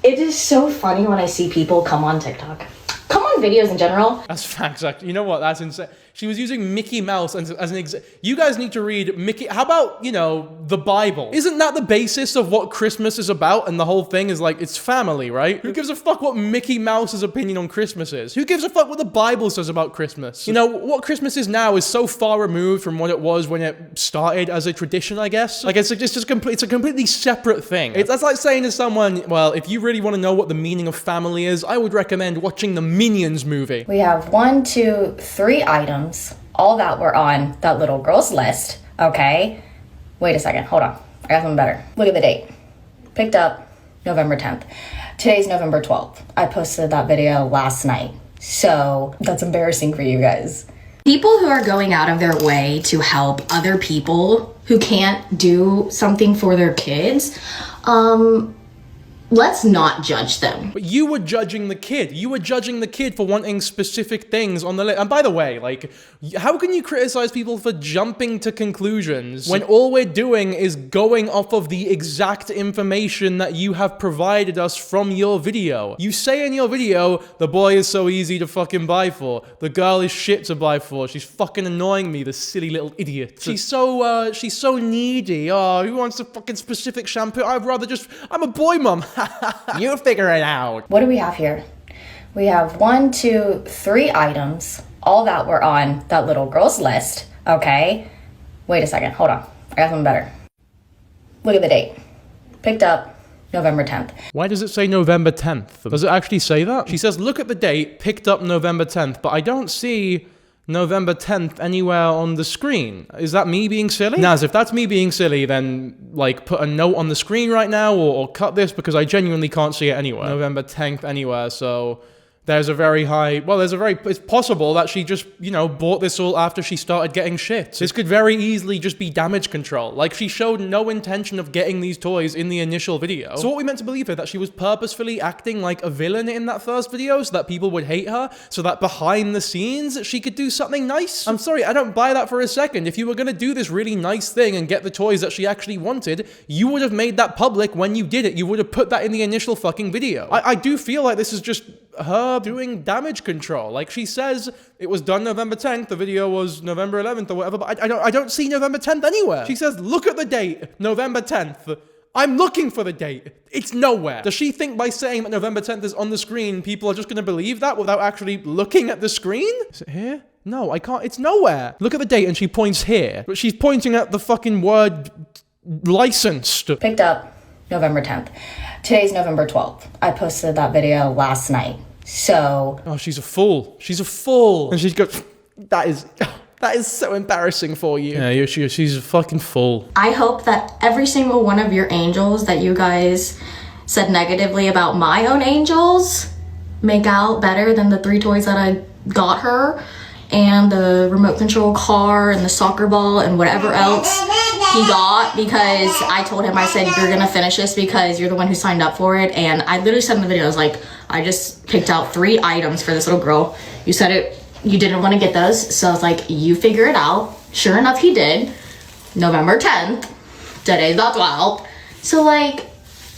it is so funny when I see people come on TikTok, come on videos in general. That's facts, actually. You know what? That's insane. She was using Mickey Mouse as an example. You guys need to read Mickey. How about, you know, the Bible? Isn't that the basis of what Christmas is about? And the whole thing is like, it's family, right? Who gives a fuck what Mickey Mouse's opinion on Christmas is? Who gives a fuck what the Bible says about Christmas? You know, what Christmas is now is so far removed from what it was when it started as a tradition, I guess. Like, it's a completely separate thing. That's like saying to someone, well, if you really want to know what the meaning of family is, I would recommend watching the Minions movie. We have 1, 2, 3 items, all that were on that little girl's list, okay? Wait a second, hold on. I got something better. Look at the date. Picked up November 10th. Today's November 12th. I posted that video last night. So that's embarrassing for you guys. People who are going out of their way to help other people who can't do something for their kids, let's not judge them. But you were judging the kid. You were judging the kid for wanting specific things on the list. And by the way, like, how can you criticize people for jumping to conclusions when all we're doing is going off of the exact information that you have provided us from your video? You say in your video, the boy is so easy to fucking buy for. The girl is shit to buy for. She's fucking annoying me, the silly little idiot. She's so needy. Oh, who wants a fucking specific shampoo? I'm a boy, mum. You figure it out. What do we have here? We have 1, 2, 3 items, all that were on that little girl's list, okay? Wait a second, hold on. I got something better. Look at the date. Picked up November 10th. Why does it say November 10th? Does it actually say that? She says, look at the date, picked up November 10th, but I don't see November 10th anywhere on the screen. Is that me being silly? Naz, if that's me being silly, then, like, put a note on the screen right now or cut this because I genuinely can't see it anywhere. November 10th anywhere, so... There's a very high, well, it's possible that she just, you know, bought this all after she started getting shit. This could very easily just be damage control. Like, she showed no intention of getting these toys in the initial video. So what we meant to believe here, that she was purposefully acting like a villain in that first video so that people would hate her, so that behind the scenes, she could do something nice? I'm sorry, I don't buy that for a second. If you were gonna do this really nice thing and get the toys that she actually wanted, you would have made that public when you did it. You would have put that in the initial fucking video. I do feel like this is just her doing damage control. Like, she says it was done November 10th, the video was November 11th or whatever, but I don't see November 10th anywhere. She says, look at the date, November 10th. I'm looking for the date. It's nowhere. Does she think by saying that November 10th is on the screen, people are just gonna believe that without actually looking at the screen? Is it here? No, I can't, it's nowhere. Look at the date and she points here, but she's pointing at the fucking word licensed. Picked up November 10th. Today's November 12th. I posted that video last night. So... Oh, she's a fool. She's a fool. And she's got... That is so embarrassing for you. Yeah, she's a fucking fool. I hope that every single one of your angels that you guys said negatively about my own angels make out better than the 3 toys that I got her, and the remote control car and the soccer ball and whatever else he got, because I told him, I said, you're gonna finish this because you're the one who signed up for it. And I literally said in the video, I was like, I just picked out 3 items for this little girl. You said it, you didn't want to get those, so I was like, you figure it out. Sure enough, he did. November 10th, today's the 12th. So, like,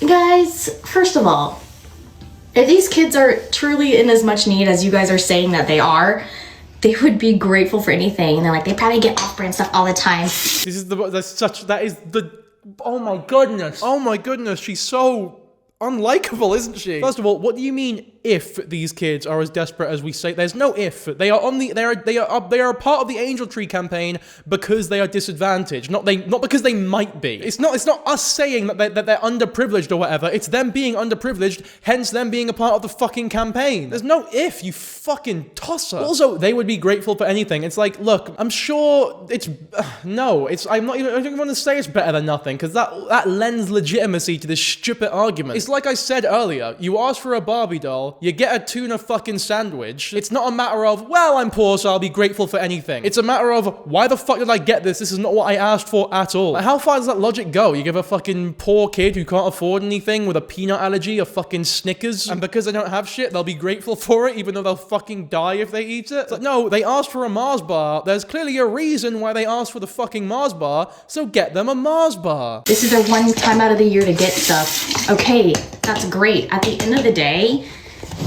guys, first of all, if these kids are truly in as much need as you guys are saying that they are, they would be grateful for anything. And they're like, they probably get off-brand stuff all the time. Oh my goodness. Oh my goodness, she's so unlikable, isn't she? First of all, what do you mean if these kids are as desperate as we say? There's no if. They are a part of the Angel Tree campaign because they are disadvantaged, not because they might be. It's not us saying that they're underprivileged or whatever. It's them being underprivileged, hence them being a part of the fucking campaign. There's no if, you fucking tosser. Also, they would be grateful for anything. It's like, look, I'm sure it's I don't even want to say it's better than nothing, because that lends legitimacy to this stupid argument. It's like I said earlier, you ask for a Barbie doll, you get a tuna fucking sandwich. It's not a matter of, well, I'm poor, so I'll be grateful for anything. It's a matter of, why the fuck did I get this? This is not what I asked for at all. Like, how far does that logic go? You give a fucking poor kid who can't afford anything with a peanut allergy a fucking Snickers, and because they don't have shit, they'll be grateful for it, even though they'll fucking die if they eat it? It's like, no, they asked for a Mars bar. There's clearly a reason why they asked for the fucking Mars bar, so get them a Mars bar. This is their one time out of the year to get stuff. Okay, that's great. At the end of the day,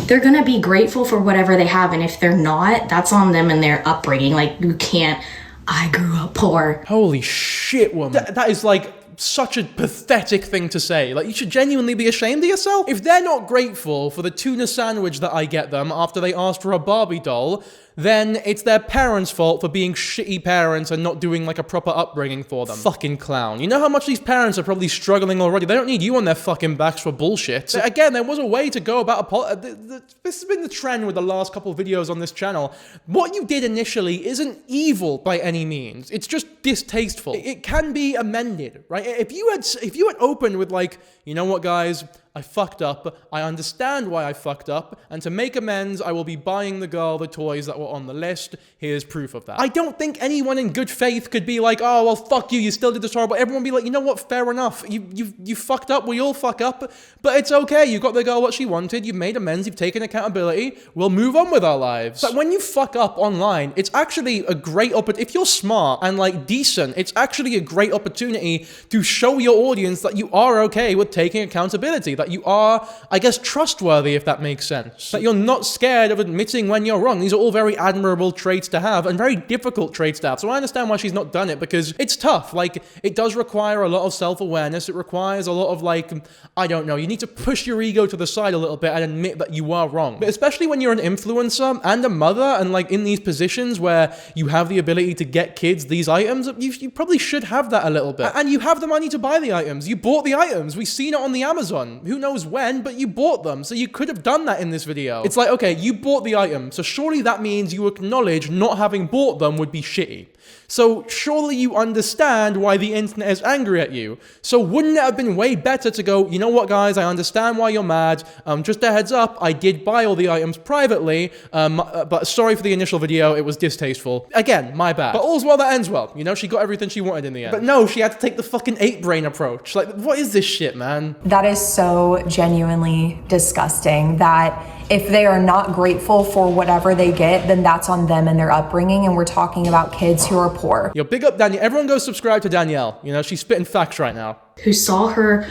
they're gonna be grateful for whatever they have, and if they're not, that's on them and their upbringing. Like, you can't, I grew up poor. Holy shit, woman. That is like such a pathetic thing to say. Like, you should genuinely be ashamed of yourself. If they're not grateful for the tuna sandwich that I get them after they asked for a Barbie doll, then it's their parents' fault for being shitty parents and not doing like a proper upbringing for them. Fucking clown. You know how much these parents are probably struggling already? They don't need you on their fucking backs for bullshit. But again, there was a way to go about this has been the trend with the last couple videos on this channel. What you did initially isn't evil by any means. It's just distasteful. It can be amended, right? If you had opened with like, you know what, guys? I fucked up, I understand why I fucked up, and to make amends, I will be buying the girl the toys that were on the list. Here's proof of that. I don't think anyone in good faith could be like, oh, well, fuck you, you still did this horrible. Everyone would be like, you know what, fair enough. You fucked up, we all fuck up, but it's okay. You got the girl what she wanted, you've made amends, you've taken accountability, we'll move on with our lives. But when you fuck up online, it's actually a great opportunity. If you're smart and like decent, it's actually a great opportunity to show your audience that you are okay with taking accountability. that you are, I guess, trustworthy, if that makes sense. That you're not scared of admitting when you're wrong. These are all very admirable traits to have and very difficult traits to have. So I understand why she's not done it, because it's tough. Like, it does require a lot of self-awareness. It requires a lot of, like, I don't know, you need to push your ego to the side a little bit and admit that you are wrong. But especially when you're an influencer and a mother and, like, in these positions where you have the ability to get kids these items, you probably should have that a little bit. And you have the money to buy the items. You bought the items. We've seen it on the Amazon. Who knows when, but you bought them. So you could have done that in this video. It's like, okay, you bought the item, so surely that means you acknowledge not having bought them would be shitty. So surely you understand why the internet is angry at you. So wouldn't it have been way better to go, you know what, guys, I understand why you're mad. Just a heads up, I did buy all the items privately, but sorry for the initial video, it was distasteful. Again, my bad. But all's well that ends well. You know, she got everything she wanted in the end. But no, she had to take the fucking ape-brain approach. Like, what is this shit, man? That is so genuinely disgusting that if they are not grateful for whatever they get, then that's on them and their upbringing. And we're talking about kids who are poor. Yo, big up Danielle. Everyone go subscribe to Danielle. You know, she's spitting facts right now. Who saw her,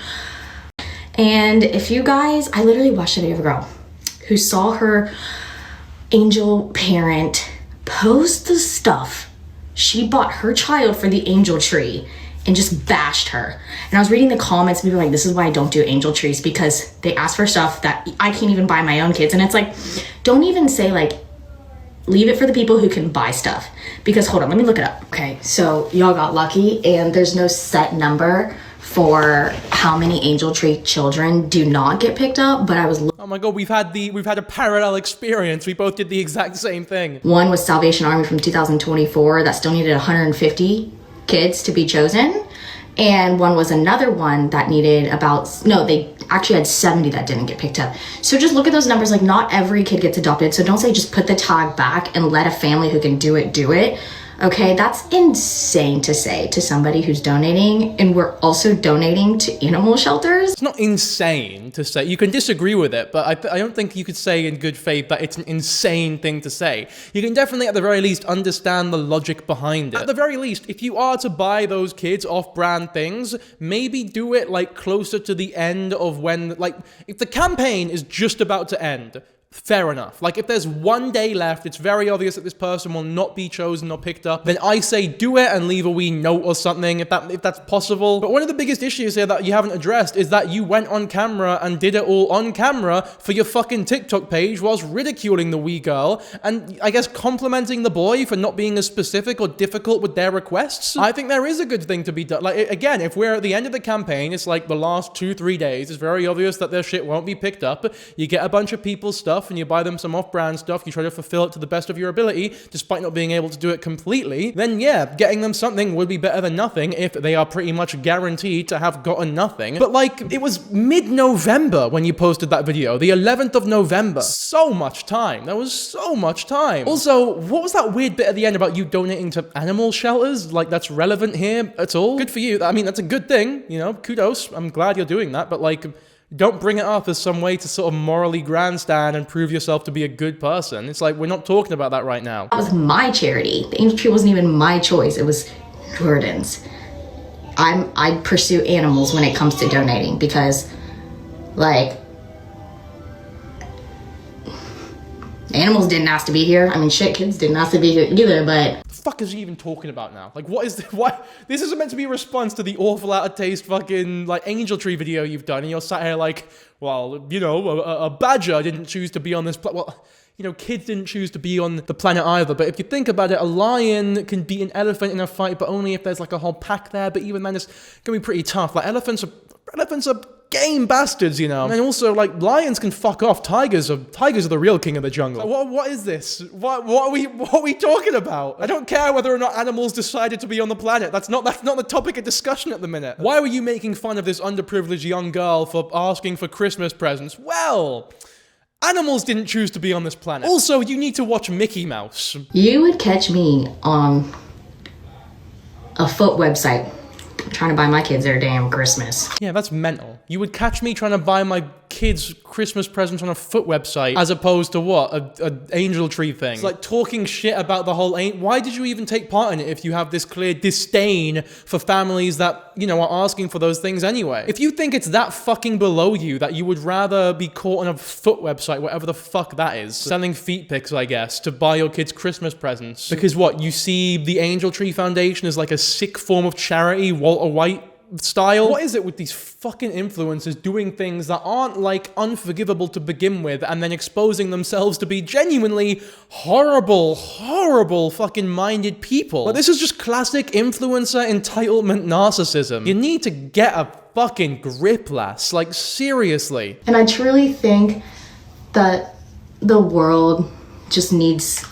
and if you guys, I literally watched a video of a girl who saw her angel parent post the stuff she bought her child for the angel tree and just bashed her. And I was reading the comments and people were like, this is why I don't do angel trees, because they ask for stuff that I can't even buy my own kids. And it's like, don't even say like, leave it for the people who can buy stuff. Because hold on, let me look it up. Okay, so y'all got lucky and there's no set number for how many angel tree children do not get picked up, but I was oh my god, we've had a parallel experience. We both did the exact same thing. One was Salvation Army from 2024 that still needed 150 kids to be chosen, and one was another one that needed they actually had 70 that didn't get picked up. So just look at those numbers. Like, not every kid gets adopted, so don't say just put the tag back and let a family who can do it. Okay, that's insane to say to somebody who's donating, and we're also donating to animal shelters. It's not insane to say. You can disagree with it, but I don't think you could say in good faith that it's an insane thing to say. You can definitely, at the very least, understand the logic behind it. At the very least, if you are to buy those kids off-brand things, maybe do it, like, closer to the end of when, like, if the campaign is just about to end, fair enough. Like, if there's one day left, it's very obvious that this person will not be chosen or picked up, then I say do it and leave a wee note or something if that's possible. But one of the biggest issues here that you haven't addressed is that you went on camera and did it all on camera for your fucking TikTok page whilst ridiculing the wee girl and, I guess, complimenting the boy for not being as specific or difficult with their requests. I think there is a good thing to be done. Like, again, if we're at the end of the campaign, it's like the last 2-3 days, it's very obvious that their shit won't be picked up. You get a bunch of people's stuff and you buy them some off-brand stuff, you try to fulfill it to the best of your ability, despite not being able to do it completely, then yeah, getting them something would be better than nothing if they are pretty much guaranteed to have gotten nothing. But like, it was mid-November when you posted that video, the 11th of November. So much time. There was so much time. Also, what was that weird bit at the end about you donating to animal shelters? Like, that's relevant here at all? Good for you. I mean, that's a good thing, you know, kudos. I'm glad you're doing that, but like, don't bring it up as some way to sort of morally grandstand and prove yourself to be a good person. It's like, we're not talking about that right now. That was my charity. The angel tree wasn't even my choice. It was Jordan's. I pursue animals when it comes to donating because, like, animals didn't ask to be here. I mean, shit, kids didn't ask to be here either, but... The fuck is he even talking about now? Like, what is this? What? This isn't meant to be a response to the awful out of taste fucking, like, angel tree video you've done, and you're sat here like, well, you know, a badger didn't choose to be on this well, you know, kids didn't choose to be on the planet either, but if you think about it, a lion can beat an elephant in a fight, but only if there's, like, a whole pack there, but even then it's gonna be pretty tough. Like, elephants are game bastards, you know. And also, like, lions can fuck off. Tigers are the real king of the jungle. What is this? What are we talking about? I don't care whether or not animals decided to be on the planet. That's not the topic of discussion at the minute. Why were you making fun of this underprivileged young girl for asking for Christmas presents? Well, animals didn't choose to be on this planet. Also, you need to watch Mickey Mouse. You would catch me on a foot website trying to buy my kids their damn Christmas. Yeah, that's mental. You would catch me trying to buy my kids Christmas presents on a foot website as opposed to what? A angel tree thing. It's like talking shit about the whole why did you even take part in it if you have this clear disdain for families that, you know, are asking for those things anyway? If you think it's that fucking below you that you would rather be caught on a foot website, whatever the fuck that is, selling feet pics, I guess, to buy your kids Christmas presents. Because what, you see the Angel Tree Foundation as like a sick form of charity, Walter White style? What is it with these fucking influencers doing things that aren't like unforgivable to begin with and then exposing themselves to be genuinely horrible fucking minded people? But this is just classic influencer entitlement narcissism. You need to get a fucking grip, lass. Like, seriously. And I truly think that the world just needs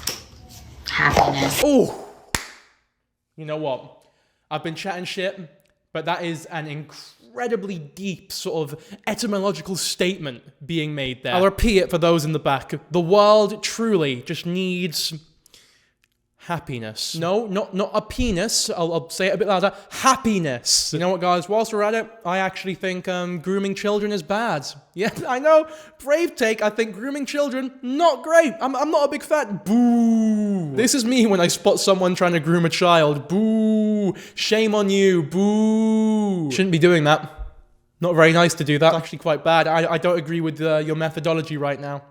happiness. Oh, you know what? I've been chatting shit, but that is an incredibly deep sort of etymological statement being made there. I'll repeat it for those in the back. The world truly just needs happiness. No, not a penis. I'll say it a bit louder. Happiness. You know what, guys? Whilst we're at it, I actually think grooming children is bad. Yeah, I know. Brave take. I think grooming children, not great. I'm not a big fan. Boo. This is me when I spot someone trying to groom a child. Boo. Shame on you. Boo. Shouldn't be doing that. Not very nice to do that. It's actually quite bad. I don't agree with your methodology right now.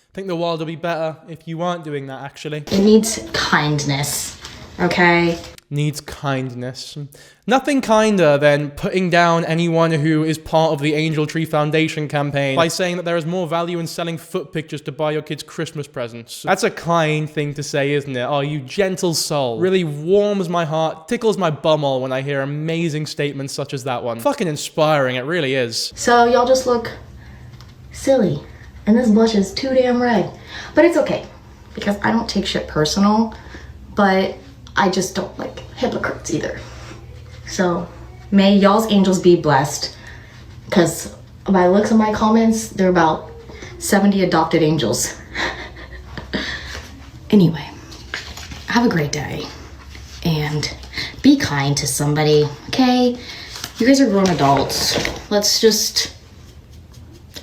I think the world will be better if you weren't doing that, actually. It needs kindness, okay? Needs kindness. Nothing kinder than putting down anyone who is part of the Angel Tree Foundation campaign by saying that there is more value in selling foot pictures to buy your kids Christmas presents. That's a kind thing to say, isn't it? Oh, you gentle soul. Really warms my heart, tickles my bumhole when I hear amazing statements such as that one. Fucking inspiring, it really is. So y'all just look silly. And this blush is too damn red. But it's okay, because I don't take shit personal, but I just don't like hypocrites either. So may y'all's angels be blessed, because by the looks of my comments, they're about 70 adopted angels. Anyway, have a great day, and be kind to somebody, okay? You guys are grown adults. Let's just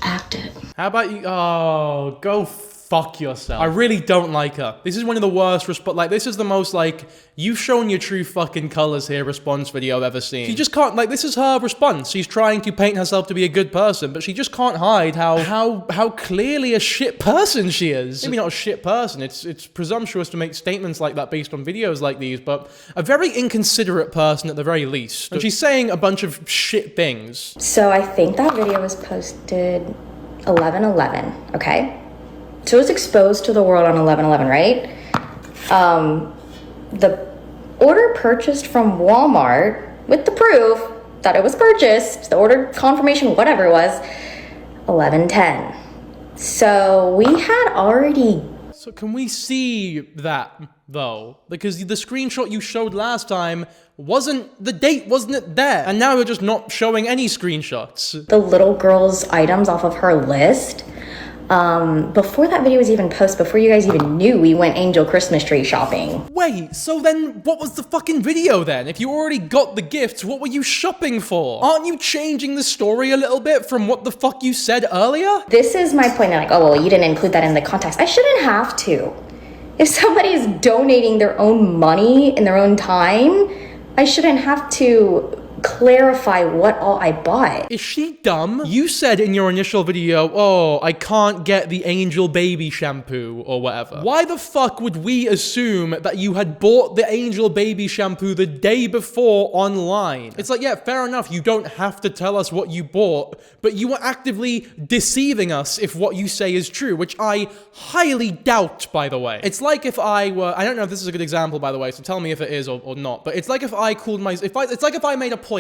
act it. How about you? Oh, go fuck yourself. I really don't like her. This is one of the worst this is the most, like, you've shown your true fucking colors here response video I've ever seen. She just can't, like, this is her response. She's trying to paint herself to be a good person, but she just can't hide how clearly a shit person she is. Maybe not a shit person. It's presumptuous to make statements like that based on videos like these, but a very inconsiderate person at the very least. And she's saying a bunch of shit things. So I think that video was posted 11/11, okay? So it was exposed to the world on 11/11, right? The order purchased from Walmart with the proof that it was purchased, the order confirmation, whatever it was, 11/10. So we had already... So can we see that, though? Because the screenshot you showed last time the date wasn't there. And now you're just not showing any screenshots. The little girl's items off of her list. Before that video was even posted, before you guys even knew, we went angel Christmas tree shopping. Wait, so then what was the fucking video then? If you already got the gifts, what were you shopping for? Aren't you changing the story a little bit from what the fuck you said earlier? This is my point. They're like, oh, well, you didn't include that in the context. I shouldn't have to. If somebody is donating their own money in their own time, I shouldn't have to clarify what all I bought. Is she dumb? You said in your initial video, oh, I can't get the Angel Baby shampoo or whatever. Why the fuck would we assume that you had bought the Angel Baby shampoo the day before online? It's like, yeah, fair enough, you don't have to tell us what you bought, but you were actively deceiving us if what you say is true, which I highly doubt, by the way. It's like if I don't know if this is a good example, by the way, so tell me if it is or not, but it's like if I called it's like if I made a point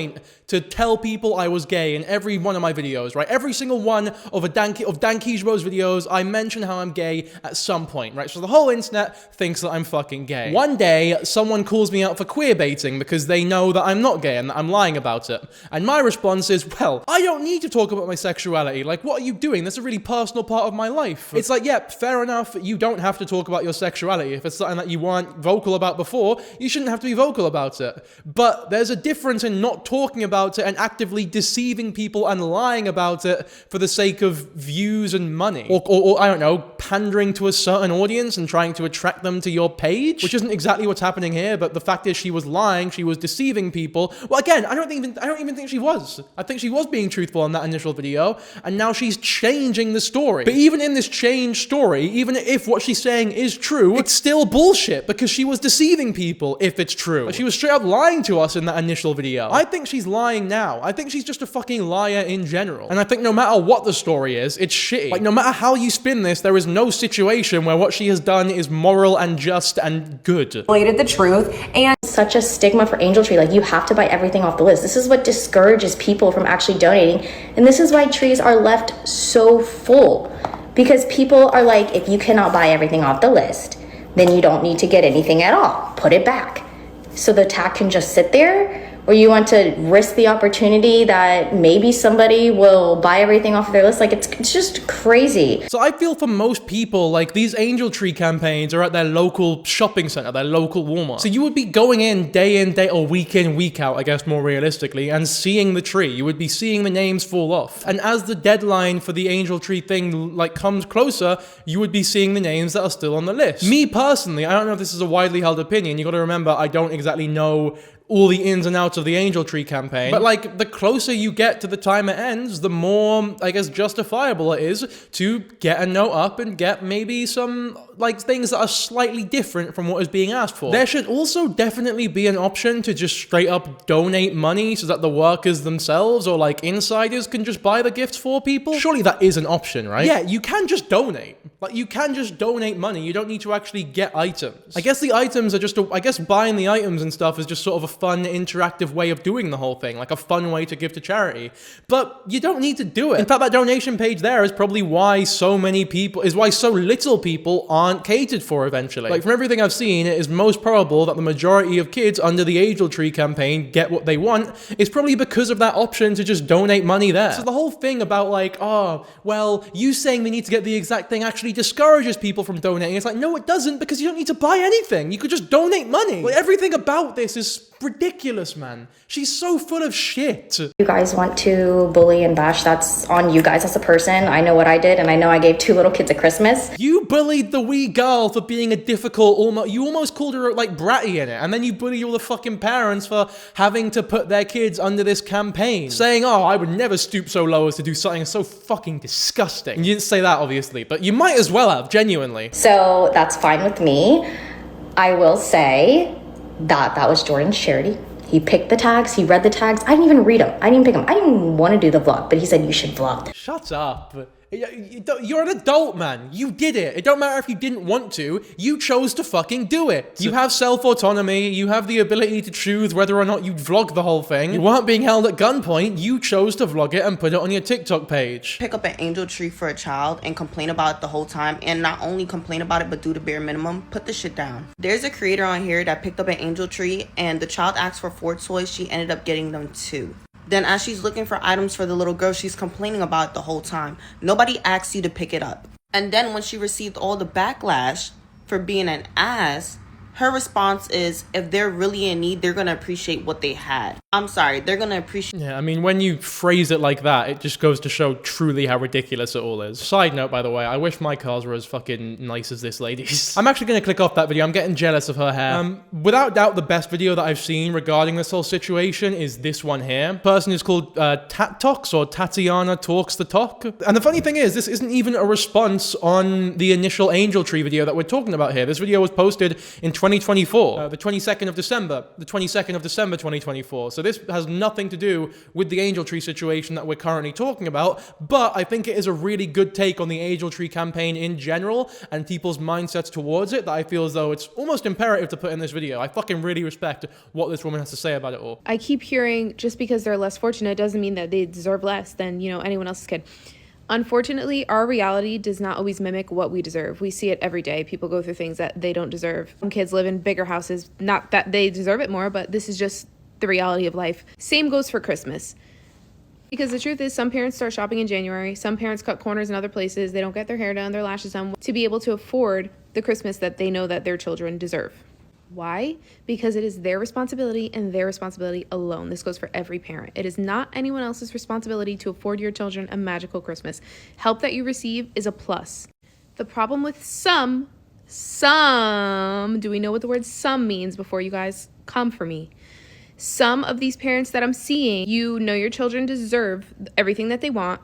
to tell people I was gay in every one of my videos, right? Every single one of Dankyjabo's videos, I mention how I'm gay at some point, right? So the whole internet thinks that I'm fucking gay. One day, someone calls me out for queer baiting because they know that I'm not gay and that I'm lying about it. And my response is, well, I don't need to talk about my sexuality. Like, what are you doing? That's a really personal part of my life. It's like, yeah, fair enough. You don't have to talk about your sexuality. If it's something that you weren't vocal about before, you shouldn't have to be vocal about it. But there's a difference in not not talking about it and actively deceiving people and lying about it for the sake of views and money. Or I don't know, pandering to a certain audience and trying to attract them to your page, which isn't exactly what's happening here, but the fact is she was lying, she was deceiving people. Well, again, I don't even think she was. I think she was being truthful in that initial video, and now she's changing the story. But even in this changed story, even if what she's saying is true, it's still bullshit because she was deceiving people if it's true. Like, she was straight up lying to us in that initial video. I think she's lying now. I think she's just a fucking liar in general. And I think no matter what the story is, it's shitty. Like, no matter how you spin this, there is no situation where what she has done is moral and just and good. Related the truth, and Such a stigma for Angel Tree. Like, you have to buy everything off the list. This is what discourages people from actually donating. And this is why trees are left so full. Because people are like, if you cannot buy everything off the list, then you don't need to get anything at all. Put it back. So the tag can just sit there? Or you want to risk the opportunity that maybe somebody will buy everything off of their list? Like, it's just crazy. So I feel for most people, like, these Angel Tree campaigns are at their local shopping center, their local Walmart. So you would be going in, or week in, week out, I guess more realistically, and seeing the tree. You would be seeing the names fall off. And as the deadline for the Angel Tree thing, like, comes closer, you would be seeing the names that are still on the list. Me personally, I don't know if this is a widely held opinion. You gotta remember, I don't exactly know all the ins and outs of the Angel Tree campaign. But like, the closer you get to the time it ends, the more, I guess, justifiable it is to get a note up and get maybe some, like, things that are slightly different from what is being asked for. There should also definitely be an option to just straight up donate money so that the workers themselves or, like, insiders can just buy the gifts for people. Surely that is an option, right? Yeah, you can just donate. Like, you can just donate money. You don't need to actually get items. I guess the items are just, I guess buying the items and stuff is just sort of a fun, interactive way of doing the whole thing, like a fun way to give to charity. But you don't need to do it. In fact, that donation page there is probably why so little people aren't catered for eventually. Like, from everything I've seen, it is most probable that the majority of kids under the Angel Tree campaign get what they want is probably because of that option to just donate money there. So the whole thing about, like, oh, well, you saying they need to get the exact thing actually discourages people from donating. It's like, no, it doesn't, because you don't need to buy anything. You could just donate money. Like, everything about this is ridiculous, man. She's so full of shit. You guys want to bully and bash, that's on you guys as a person. I know what I did, and I know I gave 2 little kids a Christmas. You bullied the wee girl for being a difficult, you almost called her, like, bratty in it, and then you bullied all the fucking parents for having to put their kids under this campaign, saying, oh, I would never stoop so low as to do something so fucking disgusting. And you didn't say that, obviously, but you might as well have, genuinely. So that's fine with me. I will say that was Jordan's charity. He picked the tags, he read the tags. I didn't even read them. I didn't pick them. I didn't even want to do the vlog, but he said you should vlog. Shut up. You're an adult, man. You did it. It don't matter if you didn't want to. You chose to fucking do it. You have self-autonomy. You have the ability to choose whether or not you vlog the whole thing. You weren't being held at gunpoint. You chose to vlog it and put it on your TikTok page. Pick up an Angel Tree for a child and complain about it the whole time, and not only complain about it but do the bare minimum. Put the shit down. There's a creator on here that picked up an Angel Tree, and the child asked for 4 toys. She ended up getting them 2. Then as she's looking for items for the little girl, she's complaining about it the whole time. Nobody asks you to pick it up. And then when she received all the backlash for being an ass, her response is, if they're really in need, they're going to appreciate what they had. I'm sorry, they're going to appreciate... Yeah, I mean, when you phrase it like that, it just goes to show truly how ridiculous it all is. Side note, by the way, I wish my cars were as fucking nice as this lady's. I'm actually going to click off that video. I'm getting jealous of her hair. Without doubt, the best video that I've seen regarding this whole situation is this one here. The person is called Tat Talks, or Tatiana Talks the Talk. And the funny thing is, this isn't even a response on the initial Angel Tree video that we're talking about here. This video was posted in 2024, the 22nd of December 2024. So this has nothing to do with the Angel Tree situation that we're currently talking about, but I think it is a really good take on the Angel Tree campaign in general and people's mindsets towards it that I feel as though it's almost imperative to put in this video. I fucking really respect what this woman has to say about it all. I keep hearing just because they're less fortunate doesn't mean that they deserve less than, anyone else's kid. Unfortunately, our reality does not always mimic what we deserve. We see it every day. People go through things that they don't deserve. Some kids live in bigger houses. Not that they deserve it more, but this is just the reality of life. Same goes for Christmas. Because the truth is, some parents start shopping in January. Some parents cut corners in other places. They don't get their hair done, their lashes done, to be able to afford the Christmas that they know that their children deserve. Why? Because it is their responsibility and their responsibility alone. This goes for every parent. It is not anyone else's responsibility to afford your children a magical Christmas. Help that you receive is a plus. The problem with some, do we know what the word some means before you guys come for me? Some of these parents that I'm seeing, you know your children deserve everything that they want,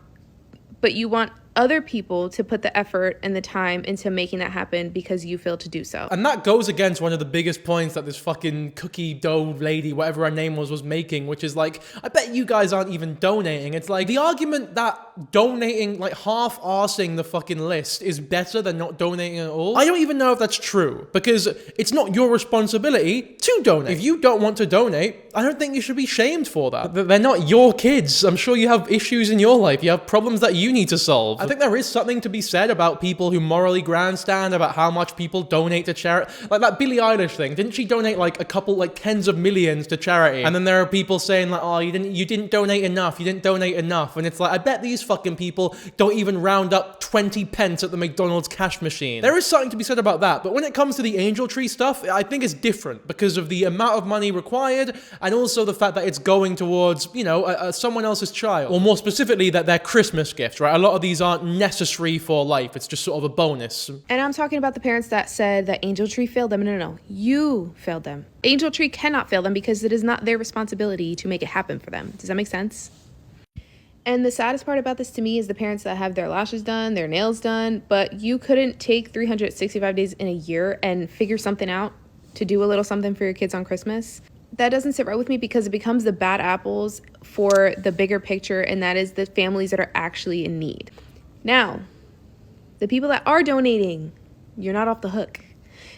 but you want other people to put the effort and the time into making that happen because you failed to do so. And that goes against one of the biggest points that this fucking cookie dough lady, whatever her name was making, which is like, I bet you guys aren't even donating. It's like, the argument that donating, like half-arsing the fucking list is better than not donating at all, I don't even know if that's true, because it's not your responsibility to donate. If you don't want to donate, I don't think you should be shamed for that. They're not your kids. I'm sure you have issues in your life. You have problems that you need to solve. I think there is something to be said about people who morally grandstand about how much people donate to charity. Like that Billie Eilish thing. Didn't she donate like a couple, like tens of millions to charity? And then there are people saying like, oh, you didn't donate enough. You didn't donate enough. And it's like, I bet these fucking people don't even round up 20 pence at the McDonald's cash machine. There is something to be said about that. But when it comes to the angel tree stuff, I think it's different because of the amount of money required and also the fact that it's going towards, you know, someone else's child. Or more specifically, that they're Christmas gifts, right? A lot of these aren't necessary for life. It's just sort of a bonus. And I'm talking about the parents that said that Angel Tree failed them. No. You failed them. Angel Tree cannot fail them because it is not their responsibility to make it happen for them. Does that make sense? And the saddest part about this to me is the parents that have their lashes done, their nails done, but you couldn't take 365 days in a year and figure something out to do a little something for your kids on Christmas. That doesn't sit right with me because it becomes the bad apples for the bigger picture, and that is the families that are actually in need. Now, the people that are donating, you're not off the hook.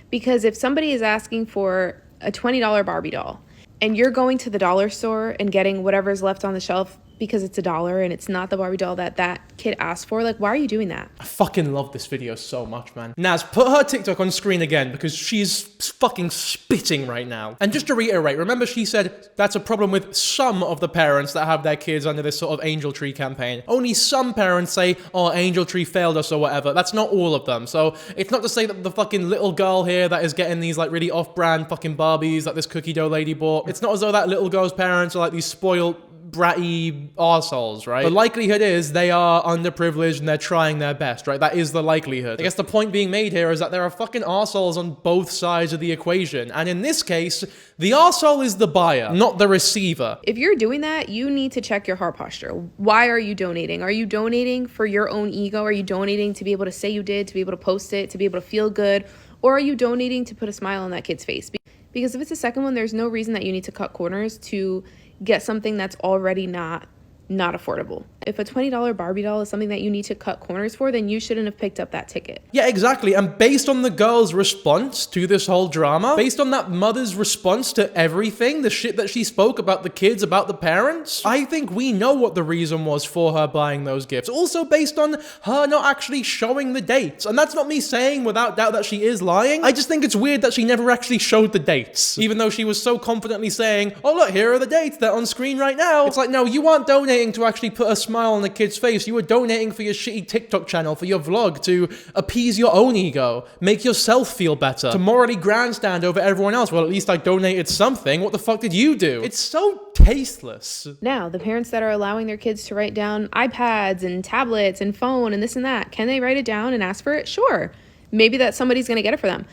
Because if somebody is asking for a $20 Barbie doll and you're going to the dollar store and getting whatever's left on the shelf because it's $1 and it's not the Barbie doll that that kid asked for, like, why are you doing that? I fucking love this video so much, man. Naz, put her TikTok on screen again because she's fucking spitting right now. And just to reiterate, remember she said that's a problem with some of the parents that have their kids under this sort of Angel Tree campaign. Only some parents say, oh, Angel Tree failed us or whatever. That's not all of them. So it's not to say that the fucking little girl here that is getting these like really off-brand fucking Barbies that this cookie dough lady bought, it's not as though that little girl's parents are like these spoiled bratty arseholes, right? The likelihood is they are underprivileged and they're trying their best, right? That is the likelihood. I guess the point being made here is that there are fucking arseholes on both sides of the equation. And in this case, the arsehole is the buyer, not the receiver. If you're doing that, you need to check your heart posture. Why are you donating? Are you donating for your own ego? Are you donating to be able to say you did, to be able to post it, to be able to feel good? Or are you donating to put a smile on that kid's face? Because if it's the second one, there's no reason that you need to cut corners to get something that's already not affordable. If a $20 Barbie doll is something that you need to cut corners for, then you shouldn't have picked up that ticket. Yeah, exactly. And based on the girl's response to this whole drama, based on that mother's response to everything, the shit that she spoke about the kids, about the parents, I think we know what the reason was for her buying those gifts. Also based on her not actually showing the dates. And that's not me saying without doubt that she is lying. I just think it's weird that she never actually showed the dates. Even though she was so confidently saying, oh look, here are the dates, they're on screen right now. It's like, no, you aren't donating to actually put a smile on the kid's face. You were donating for your shitty TikTok channel, for your vlog, to appease your own ego, make yourself feel better, to morally grandstand over everyone else. Well, at least I donated something. What the fuck did you do? It's so tasteless. Now, the parents that are allowing their kids to write down iPads and tablets and phone and this and that, can they write it down and ask for it? Sure. Maybe that somebody's going to get it for them.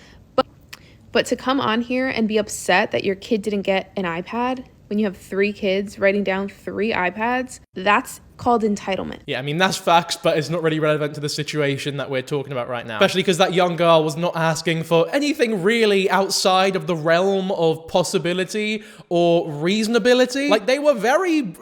But to come on here and be upset that your kid didn't get an iPad when you have 3 kids writing down 3 iPads, that's called entitlement. Yeah, I mean, that's facts, but it's not really relevant to the situation that we're talking about right now. Especially because that young girl was not asking for anything really outside of the realm of possibility or reasonability. Like, they were very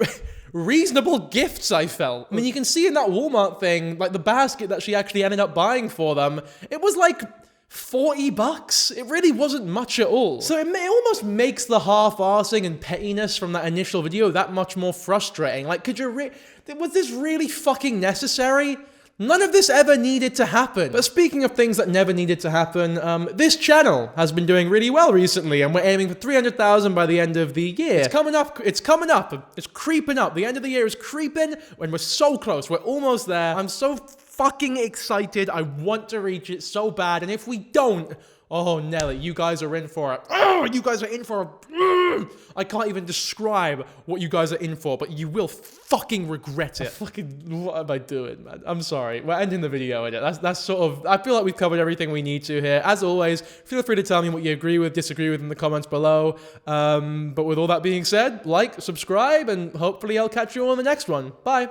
reasonable gifts, I felt. I mean, you can see in that Walmart thing, like the basket that she actually ended up buying for them, it was like $40. It really wasn't much at all. So it almost makes the half-arsing and pettiness from that initial video that much more frustrating. Like, was this really fucking necessary? None of this ever needed to happen. But speaking of things that never needed to happen, this channel has been doing really well recently, and we're aiming for 300,000 by the end of the year. It's coming up, it's creeping up. The end of the year is creeping, and we're so close, we're almost there. I'm so fucking excited, I want to reach it so bad, and if we don't, oh, Nelly, you guys are in for it. Oh, you guys are in for a... I can't even describe what you guys are in for, but you will fucking regret it. What am I doing, man? I'm sorry. We're ending the video with it. That's sort of... I feel like we've covered everything we need to here. As always, feel free to tell me what you agree with, disagree with in the comments below. But with all that being said, like, subscribe, and hopefully I'll catch you all in the next one. Bye.